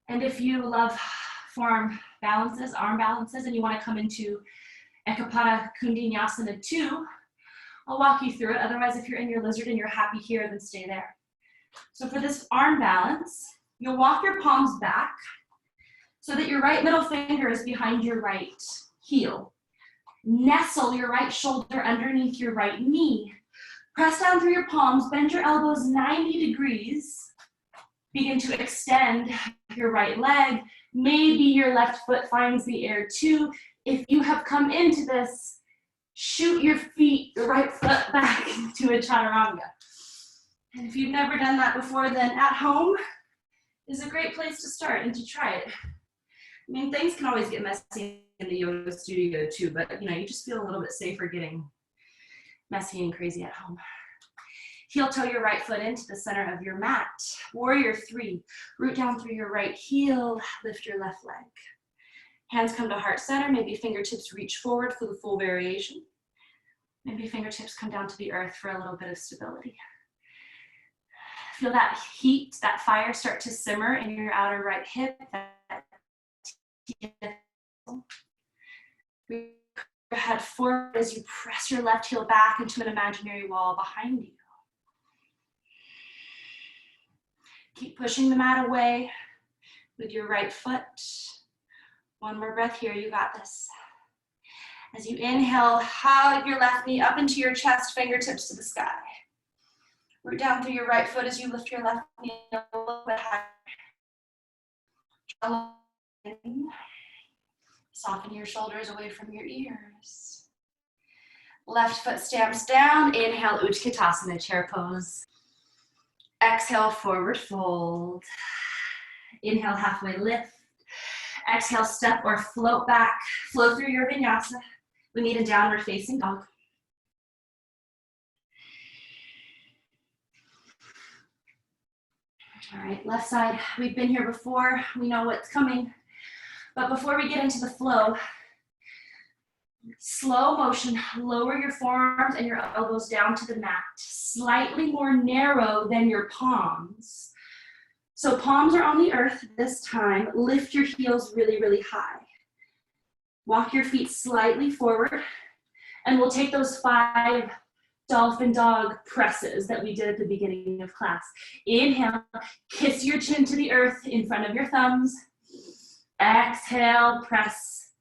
And if you love forearm balances, arm balances, and you want to come into Ekapada Kundinyasana 2, I'll walk you through it. Otherwise, if you're in your lizard and you're happy here, then stay there. So for this arm balance, you'll walk your palms back so that your right middle finger is behind your right heel. Nestle your right shoulder underneath your right knee. Press down through your palms, bend your elbows 90 degrees. Begin to extend your right leg. Maybe your left foot finds the air too. If you have come into this, shoot your feet, the right foot back into a chaturanga. And if you've never done that before, then at home is a great place to start and to try it. I mean, things can always get messy in the yoga studio too, but you just feel a little bit safer getting messy and crazy at home. Heel toe your right foot into the center of your mat. Warrior 3, root down through your right heel, lift your left leg. Hands come to heart center, maybe fingertips reach forward for the full variation. Maybe fingertips come down to the earth for a little bit of stability. Feel that heat, that fire start to simmer in your outer right hip. Your head forward as you press your left heel back into an imaginary wall behind you. Keep pushing the mat away with your right foot. 1 more breath here, you got this. As you inhale, hug your left knee up into your chest, fingertips to the sky. Root down through your right foot as you lift your left knee a little bit higher. Soften your shoulders away from your ears. Left foot stamps down. Inhale, Utkatasana, chair pose. Exhale, forward fold. Inhale, halfway lift. Exhale, step or float back. Flow through your vinyasa. We meet in downward facing dog. All right, left side. We've been here before. We know what's coming. But before we get into the flow, slow motion, lower your forearms and your elbows down to the mat, slightly more narrow than your palms. So palms are on the earth this time. Lift your heels really, really high. Walk your feet slightly forward, and we'll take those 5 dolphin dog presses that we did at the beginning of class. Inhale, kiss your chin to the earth in front of your thumbs. Exhale, press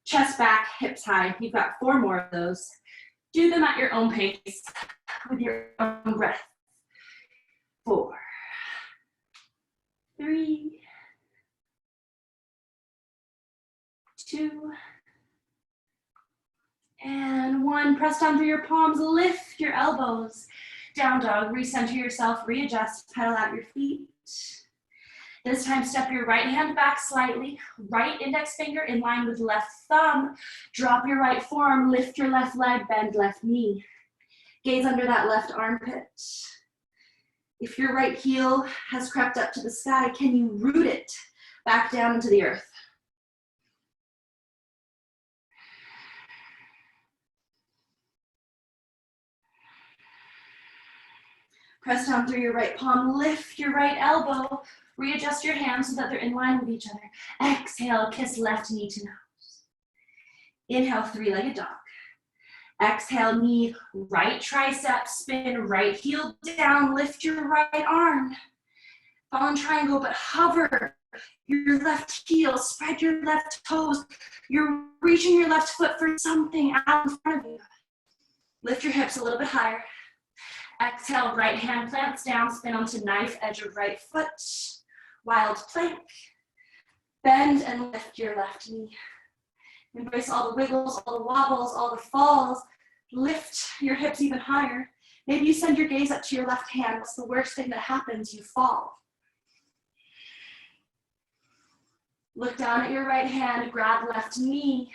Chest back, hips high. You've got 4 more of those. Do them at your own pace with your own breath. 4, 3, 2, and 1. Press down through your palms, lift your elbows. Down dog, recenter yourself, readjust, pedal out your feet. This time, step your right hand back slightly, right index finger in line with left thumb. Drop your right forearm, lift your left leg, bend left knee. Gaze under that left armpit. If your right heel has crept up to the sky, can you root it back down into the earth? Press down through your right palm, lift your right elbow, readjust your hands so that they're in line with each other. Exhale, kiss left knee to nose. Inhale, 3-legged dog. Exhale, knee, right tricep, spin, right heel down, lift your right arm. Fallen triangle, but hover your left heel, spread your left toes. You're reaching your left foot for something out in front of you. Lift your hips a little bit higher. Exhale, right hand plants down, spin onto knife edge of right foot. Wild plank. Bend and lift your left knee. Embrace all the wiggles, all the wobbles, all the falls. Lift your hips even higher. Maybe you send your gaze up to your left hand. What's the worst thing that happens? You fall. Look down at your right hand, grab left knee.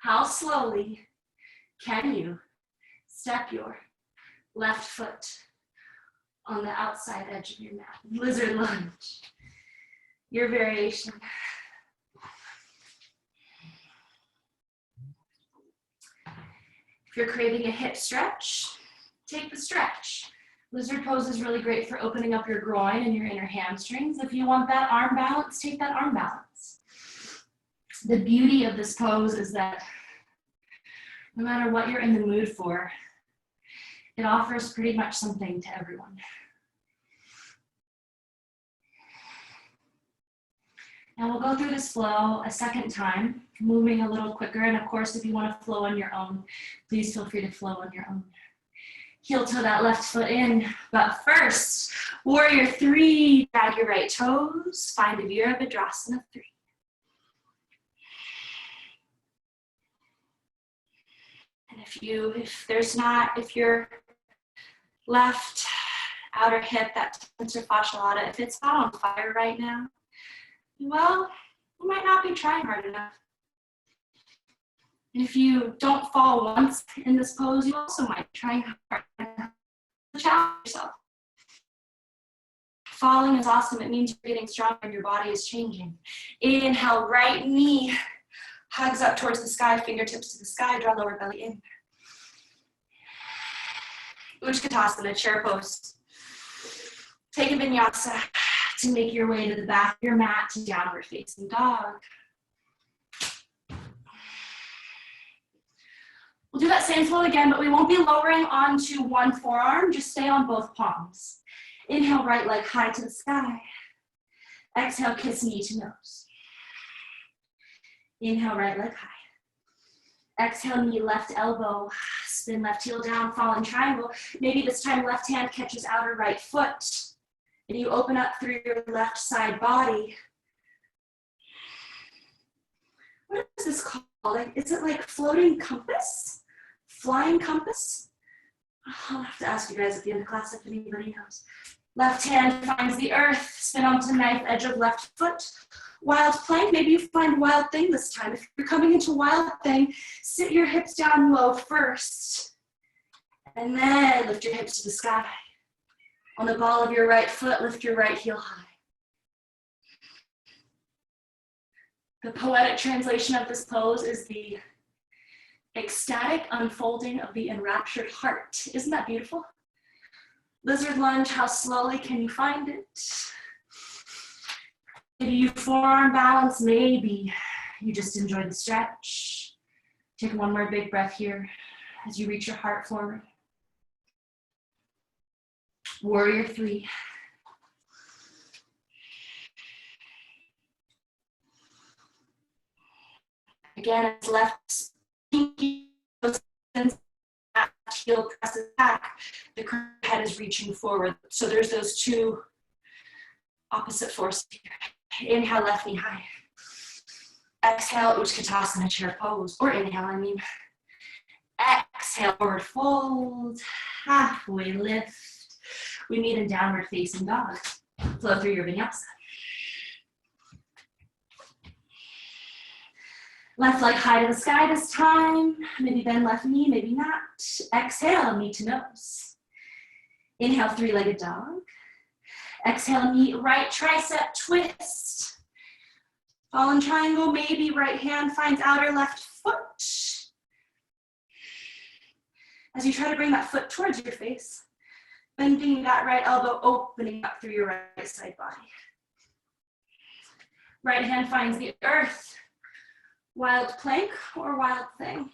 How slowly can you step your left foot on the outside edge of your mat? Lizard lunge. Your variation. If you're craving a hip stretch, take the stretch. Lizard pose is really great for opening up your groin and your inner hamstrings. If you want that arm balance, take that arm balance. The beauty of this pose is that no matter what you're in the mood for, it offers pretty much something to everyone. Now we'll go through this flow a second time, moving a little quicker. And of course, if you want to flow on your own, please feel free to flow on your own. Heel toe that left foot in. But first, warrior 3, drag your right toes, find a Virabhadrasana 3. And if your left outer hip, that tensor fascia lata, if it's not on fire right now, well, you might not be trying hard enough. And if you don't fall once in this pose, you also might be trying hard enough to challenge yourself. Falling is awesome. It means you're getting stronger and your body is changing. Inhale, right knee hugs up towards the sky, fingertips to the sky, draw lower belly in. Utkatasana, chair pose. Take a vinyasa to make your way to the back of your mat to downward facing dog. We'll do that same flow again, but we won't be lowering onto one forearm, just stay on both palms. Inhale, right leg high to the sky. Exhale, kiss knee to nose. Inhale, right leg high. Exhale, knee left elbow, spin left heel down, fallen triangle. Maybe this time left hand catches outer right foot. And you open up through your left side body. What is this called? Is it like floating compass? Flying compass? I'll have to ask you guys at the end of class if anybody knows. Left hand finds the earth, spin onto knife edge of left foot. Wild plank, maybe you find wild thing this time. If you're coming into wild thing, sit your hips down low first. And then lift your hips to the sky. On the ball of your right foot, lift your right heel high. The poetic translation of this pose is the ecstatic unfolding of the enraptured heart. Isn't that beautiful? Lizard lunge, how slowly can you find it? Maybe you forearm balance, maybe you just enjoy the stretch. Take one more big breath here as you reach your heart forward. Warrior 3. Again, as left pinky goes in, heel presses back, the head is reaching forward. So there's those two opposite forces here. Inhale, left knee high. Exhale, Utkatasana, chair pose. Or inhale, I mean. Exhale, forward fold, halfway lift. We meet in downward facing dog. Flow through your vinyasa. Left leg high to the sky this time. Maybe bend left knee, maybe not. Exhale, knee to nose. Inhale, three-legged dog. Exhale, knee, right tricep twist. Fallen triangle, maybe right hand finds outer left foot. As you try to bring that foot towards your face, bending that right elbow, opening up through your right side body. Right hand finds the earth. Wild plank or wild thing.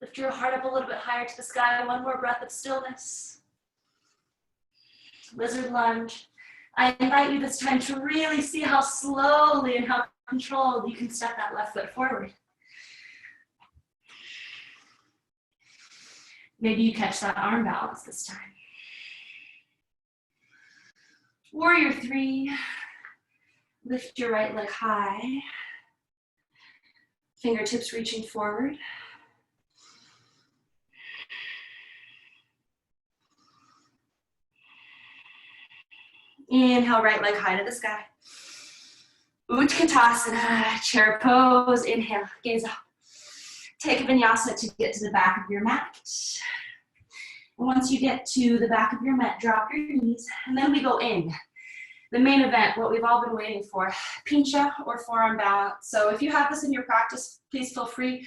Lift your heart up a little bit higher to the sky. One more breath of stillness. Lizard lunge. I invite you this time to really see how slowly and how controlled you can step that left foot forward. Maybe you catch that arm balance this time. Warrior three. Lift your right leg high. Fingertips reaching forward. Inhale, right leg high to the sky. Utkatasana, chair pose. Inhale, gaze up. Take a vinyasa to get to the back of your mat. And once you get to the back of your mat, drop your knees, and then we go in. The main event, what we've all been waiting for, pincha or forearm balance. So if you have this in your practice, please feel free.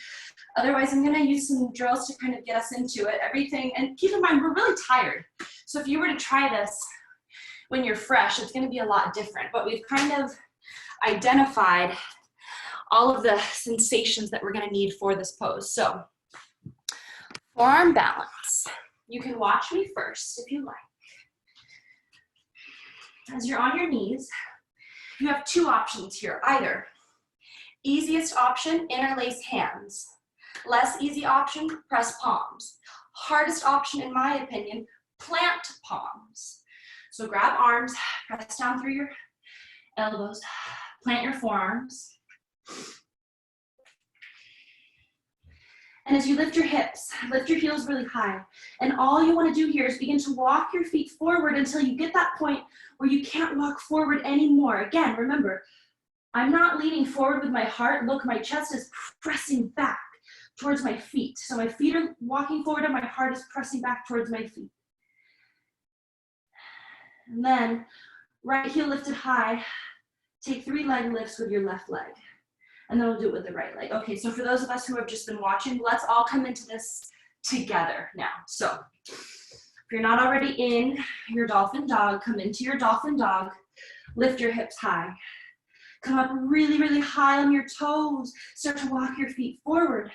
Otherwise, I'm gonna use some drills to kind of get us into it. Everything, and keep in mind, we're really tired. So if you were to try this when you're fresh, it's gonna be a lot different. But we've kind of identified all of the sensations that we're gonna need for this pose. So forearm balance. You can watch me first if you like. As you're on your knees, you have two options here. Either easiest option, interlace hands. Less easy option, press palms. Hardest option, in my opinion, plant palms. So grab arms, press down through your elbows, plant your forearms. And as you lift your hips, lift your heels really high. And all you want to do here is begin to walk your feet forward until you get that point where you can't walk forward anymore. Again, remember, I'm not leaning forward with my heart. Look, my chest is pressing back towards my feet. So my feet are walking forward and my heart is pressing back towards my feet. And then right heel lifted high. Take 3 leg lifts with your left leg. And then we'll do it with the right leg. Okay, so for those of us who have just been watching, let's all come into this together now. So if you're not already in your dolphin dog, come into your dolphin dog. Lift your hips high. Come up really, really high on your toes. Start to walk your feet forward.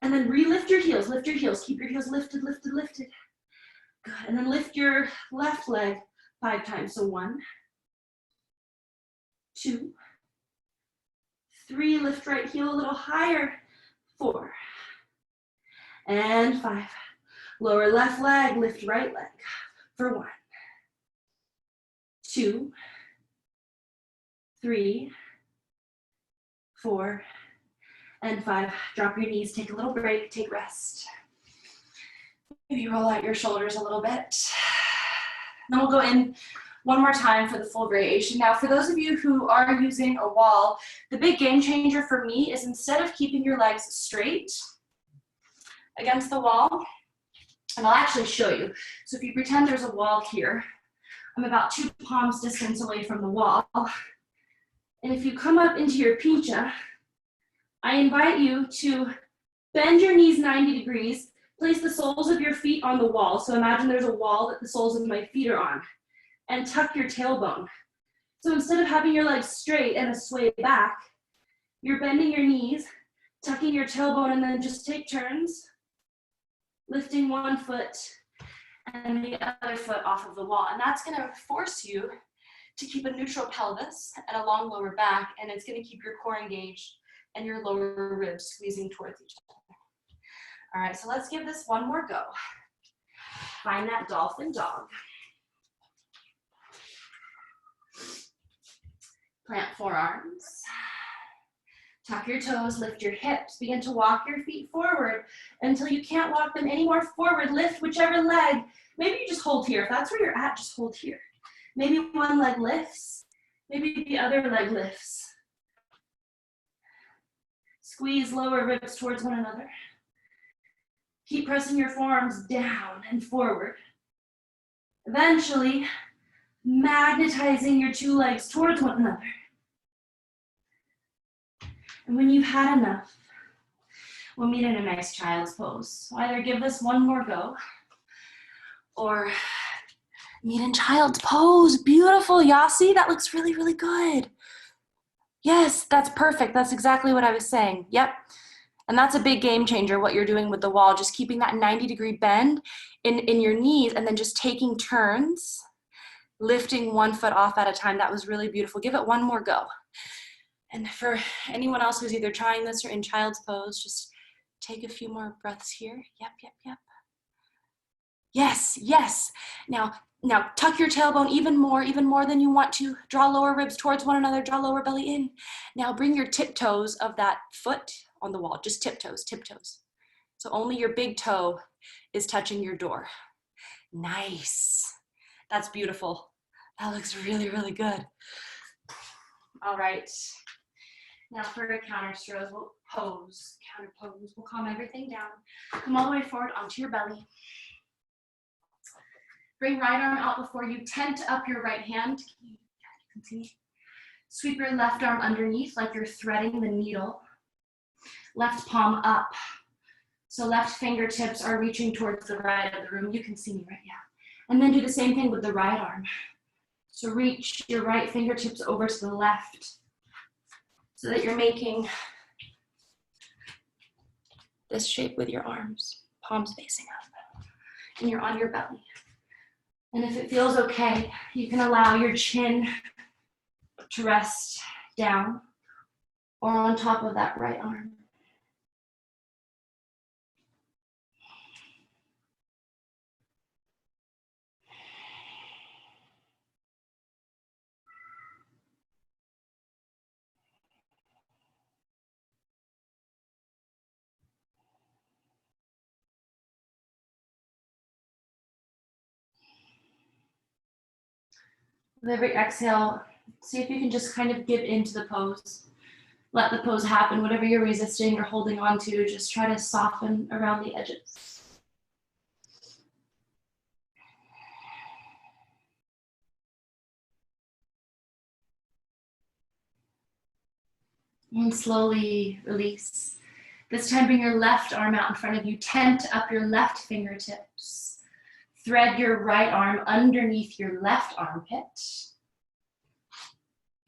And then re-lift your heels. Lift your heels. Keep your heels lifted, lifted, lifted. Good. And then lift your left leg 5 times. So 1, 2, 3, lift right heel a little higher, 4, and 5. Lower left leg, lift right leg for 1, 2, 3, 4, and 5. Drop your knees, take a little break, take rest. Maybe roll out your shoulders a little bit. Then we'll go in one more time for the full variation. Now, for those of you who are using a wall, the big game changer for me is instead of keeping your legs straight against the wall, and I'll actually show you. So if you pretend there's a wall here, I'm about 2 palms distance away from the wall. And if you come up into your pincha, I invite you to bend your knees 90 degrees, place the soles of your feet on the wall. So imagine there's a wall that the soles of my feet are on. And tuck your tailbone. So instead of having your legs straight and a sway back, you're bending your knees, tucking your tailbone, and then just take turns, lifting one foot and the other foot off of the wall. And that's gonna force you to keep a neutral pelvis and a long lower back, and it's going to keep your core engaged and your lower ribs squeezing towards each other. All right, so let's give this one more go. Find that dolphin dog. Plant forearms. Tuck your toes, lift your hips. Begin to walk your feet forward until you can't walk them any more forward. Lift whichever leg. Maybe you just hold here. If that's where you're at, just hold here. Maybe one leg lifts. Maybe the other leg lifts. Squeeze lower ribs towards one another. Keep pressing your forearms down and forward. Eventually, magnetizing your two legs towards one another. And when you've had enough, we'll meet in a nice child's pose. So either give this one more go, or meet in child's pose. Beautiful, Yasi, that looks really, really good. Yes, that's perfect. That's exactly what I was saying. Yep. And that's a big game changer, what you're doing with the wall, just keeping that 90-degree bend in your knees and then just taking turns, lifting one foot off at a time. That was really beautiful. Give it one more go. And for anyone else who's either trying this or in child's pose, just take a few more breaths here. Yep, yep, yep. Yes, yes. Now tuck your tailbone even more than you want to. Draw lower ribs towards one another, draw lower belly in. Now bring your tiptoes of that foot on the wall, just tiptoes, tiptoes. So only your big toe is touching your door. Nice. That's beautiful. That looks really, really good. All right. Now for a counter pose, we'll pose, counter pose. We'll calm everything down. Come all the way forward onto your belly. Bring right arm out before you. Tent up your right hand. You can see. Sweep your left arm underneath like you're threading the needle. Left palm up. So left fingertips are reaching towards the right of the room. You can see me, right? Yeah. And then do the same thing with the right arm. So reach your right fingertips over to the left so that you're making this shape with your arms, palms facing up, and you're on your belly. And if it feels okay, you can allow your chin to rest down or on top of that right arm. With every exhale, see if you can just kind of give into the pose. Let the pose happen. Whatever you're resisting or holding on to, just try to soften around the edges. And slowly release. This time, bring your left arm out in front of you. Tent up your left fingertips. Thread your right arm underneath your left armpit.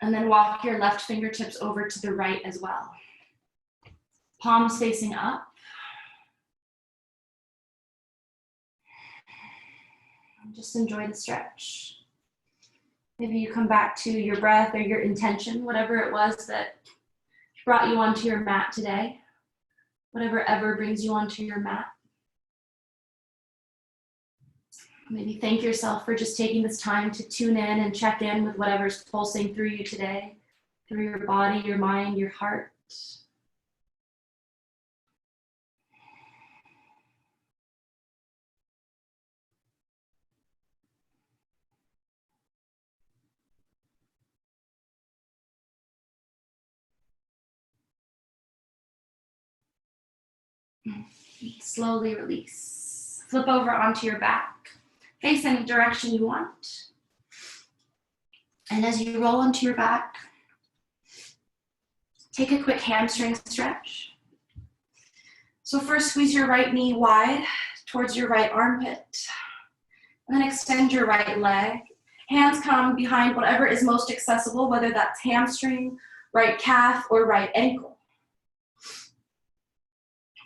And then walk your left fingertips over to the right as well. Palms facing up. And just enjoy the stretch. Maybe you come back to your breath or your intention, whatever it was that brought you onto your mat today. Whatever ever brings you onto your mat. Maybe thank yourself for just taking this time to tune in and check in with whatever's pulsing through you today, through your body, your mind, your heart. Slowly release. Flip over onto your back. Face any direction you want. And as you roll onto your back, take a quick hamstring stretch. So first squeeze your right knee wide towards your right armpit. And then extend your right leg. Hands come behind whatever is most accessible, whether that's hamstring, right calf, or right ankle.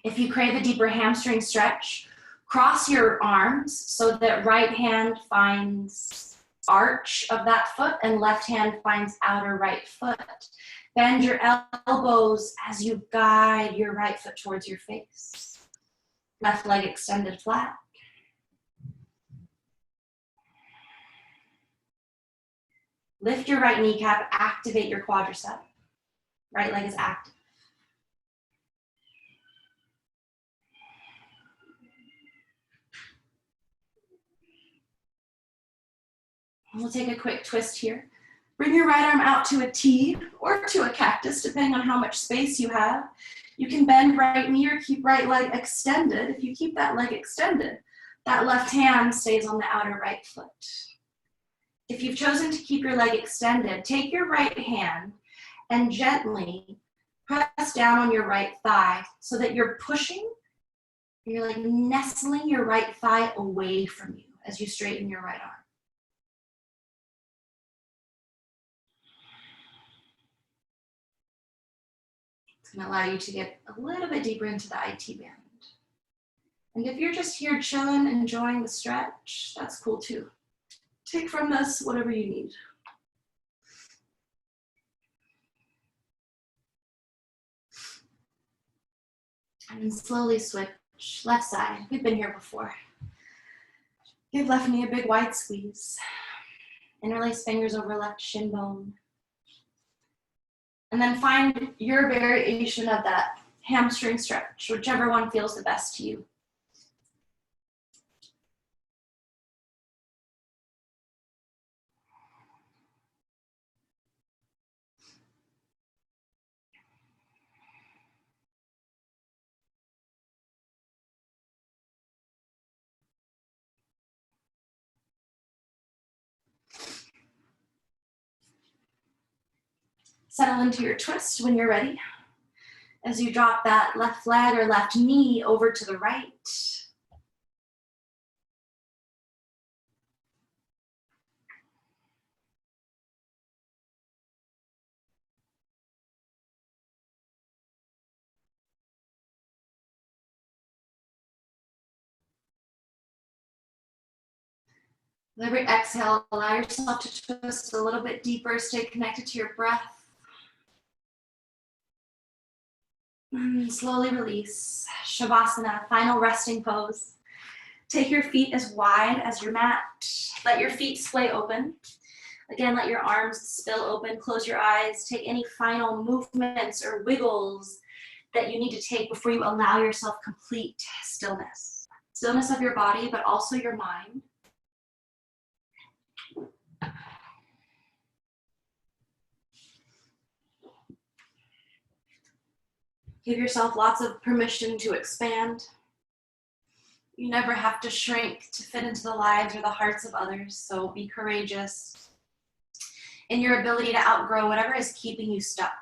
If you crave a deeper hamstring stretch, cross your arms so that right hand finds arch of that foot, and left hand finds outer right foot. Bend your elbows as you guide your right foot towards your face. Left leg extended flat. Lift your right kneecap, activate your quadricep. Right leg is active. We'll take a quick twist here. Bring your right arm out to a T or to a cactus, depending on how much space you have. You can bend right knee or keep right leg extended. If you keep that leg extended, that left hand stays on the outer right foot. If you've chosen to keep your leg extended, take your right hand and gently press down on your right thigh so that you're pushing, you're like nestling your right thigh away from you as you straighten your right arm. It's going to allow you to get a little bit deeper into the IT band. And if you're just here chilling, enjoying the stretch, that's cool too. Take from this whatever you need. And then slowly switch left side. We've been here before. Give left knee a big wide squeeze. Interlace fingers over left shin bone. And then find your variation of that hamstring stretch, whichever one feels the best to you. Settle into your twist when you're ready. As you drop that left leg or left knee over to the right. With every exhale, allow yourself to twist a little bit deeper, stay connected to your breath. And slowly release. Shavasana, final resting pose. Take your feet as wide as your mat. Let your feet splay open. Again, let your arms spill open. Close your eyes. Take any final movements or wiggles that you need to take before you allow yourself complete stillness. Stillness of your body, but also your mind. Give yourself lots of permission to expand. You never have to shrink to fit into the lives or the hearts of others, so be courageous in your ability to outgrow whatever is keeping you stuck.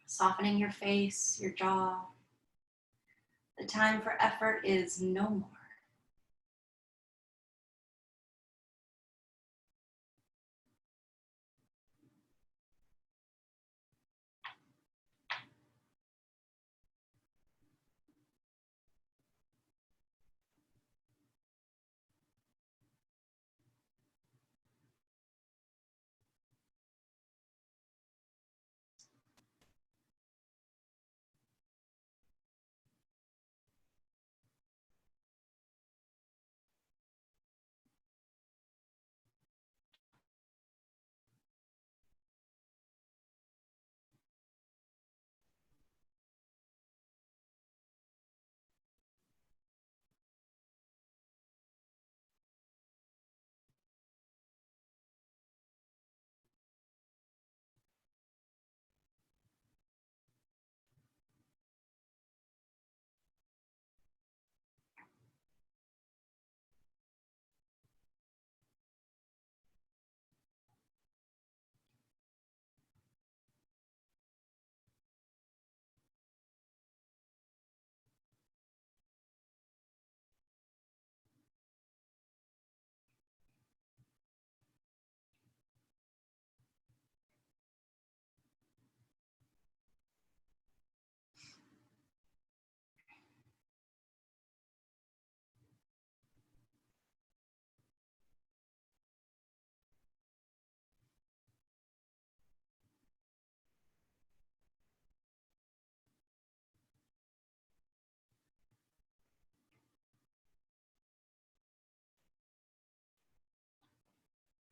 Softening your face, your jaw. The time for effort is no more.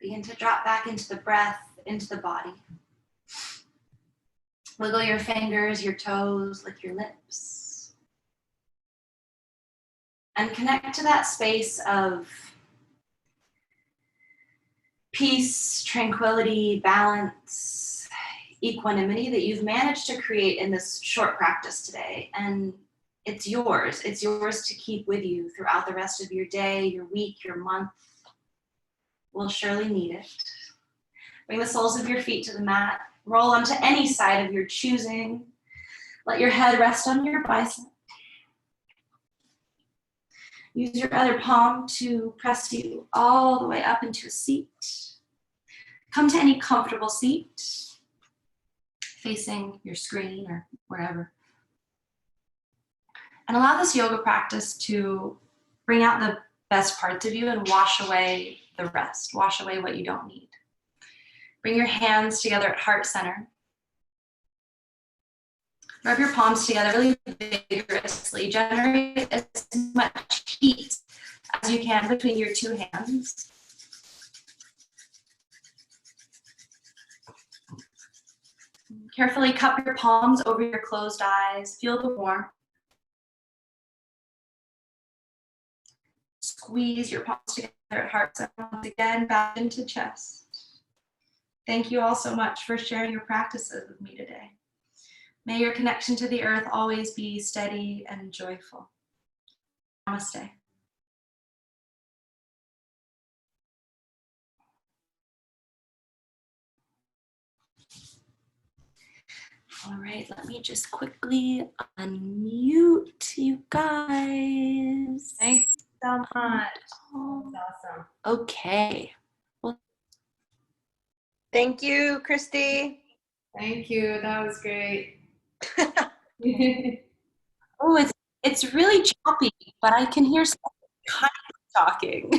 Begin to drop back into the breath, into the body. Wiggle your fingers, your toes, lick your lips. And connect to that space of peace, tranquility, balance, equanimity that you've managed to create in this short practice today. And it's yours. It's yours to keep with you throughout the rest of your day, your week, your month. We'll surely need it. Bring the soles of your feet to the mat. Roll onto any side of your choosing. Let your head rest on your bicep. Use your other palm to press you all the way up into a seat. Come to any comfortable seat, facing your screen or wherever. And allow this yoga practice to bring out the best parts of you and wash away the rest. Wash away what you don't need. Bring your hands together at heart center. Rub your palms together really vigorously. Generate as much heat as you can between your two hands. Carefully cup your palms over your closed eyes. Feel the warmth. Squeeze your palms together at heart center once again, back into chest. Thank you all so much for sharing your practices with me today. May your connection to the earth always be steady and joyful. Namaste. All right, let me just quickly unmute you guys. Thanks so much. Oh, That's awesome. okay. Thank you, Kristi. Thank you. That was great. Oh, it's really choppy, but I can hear someone kind of talking.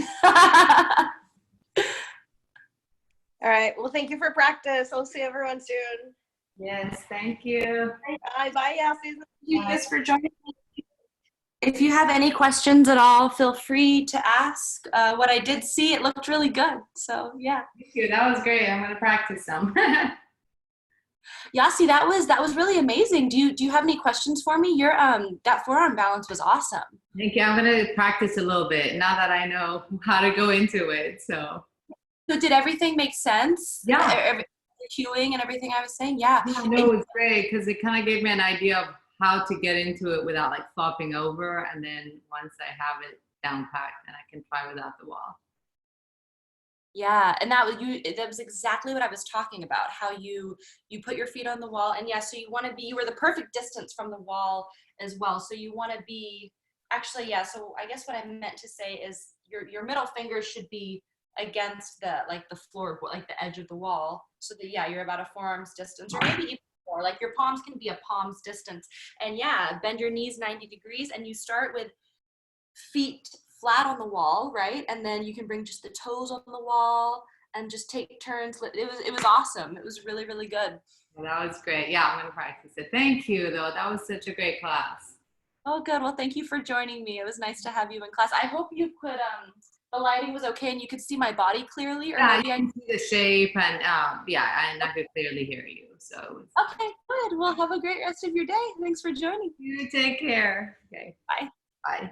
All right. Well, thank you for practice. I'll see everyone soon. Yes, thank you. Bye. Bye, Yassi. Thank you guys for joining me. If you have any questions at all, feel free to ask. What I did see, it looked really good. So yeah. Thank you. That was great. I'm gonna practice some. Yassi, that was really amazing. Do you have any questions for me? Your that forearm balance was awesome. Thank you. I'm gonna practice a little bit now that I know how to go into it. So Did everything make sense? Yeah. The cueing and everything I was saying? Yeah. no, it's great because it kind of gave me an idea of how to get into it without like flopping over. And then once I have it down packed, then I can try without the wall. Yeah, and that was exactly what I was talking about, how you put your feet on the wall, and yeah, so you were the perfect distance from the wall as well. So you want to be, actually, yeah, so I guess what I meant to say is your middle fingers should be against the floor, like the edge of the wall, so that, yeah, you're about a forearm's distance, or maybe even more, like your palms can be a palm's distance. And yeah, bend your knees 90 degrees, and you start with feet flat on the wall, right? And then you can bring just the toes on the wall and just take turns. It was awesome. It was really, really good. Well, that was great. Yeah, I'm gonna practice it. Thank you, though. That was such a great class. Oh, good. Well, thank you for joining me. It was nice to have you in class. I hope you could, the lighting was okay and you could see my body clearly, or Yeah, maybe I can see the shape, and yeah, and I could clearly hear you. So Okay, good. Well, have a great rest of your day. Thanks for joining. you take care. Okay. Bye. Bye.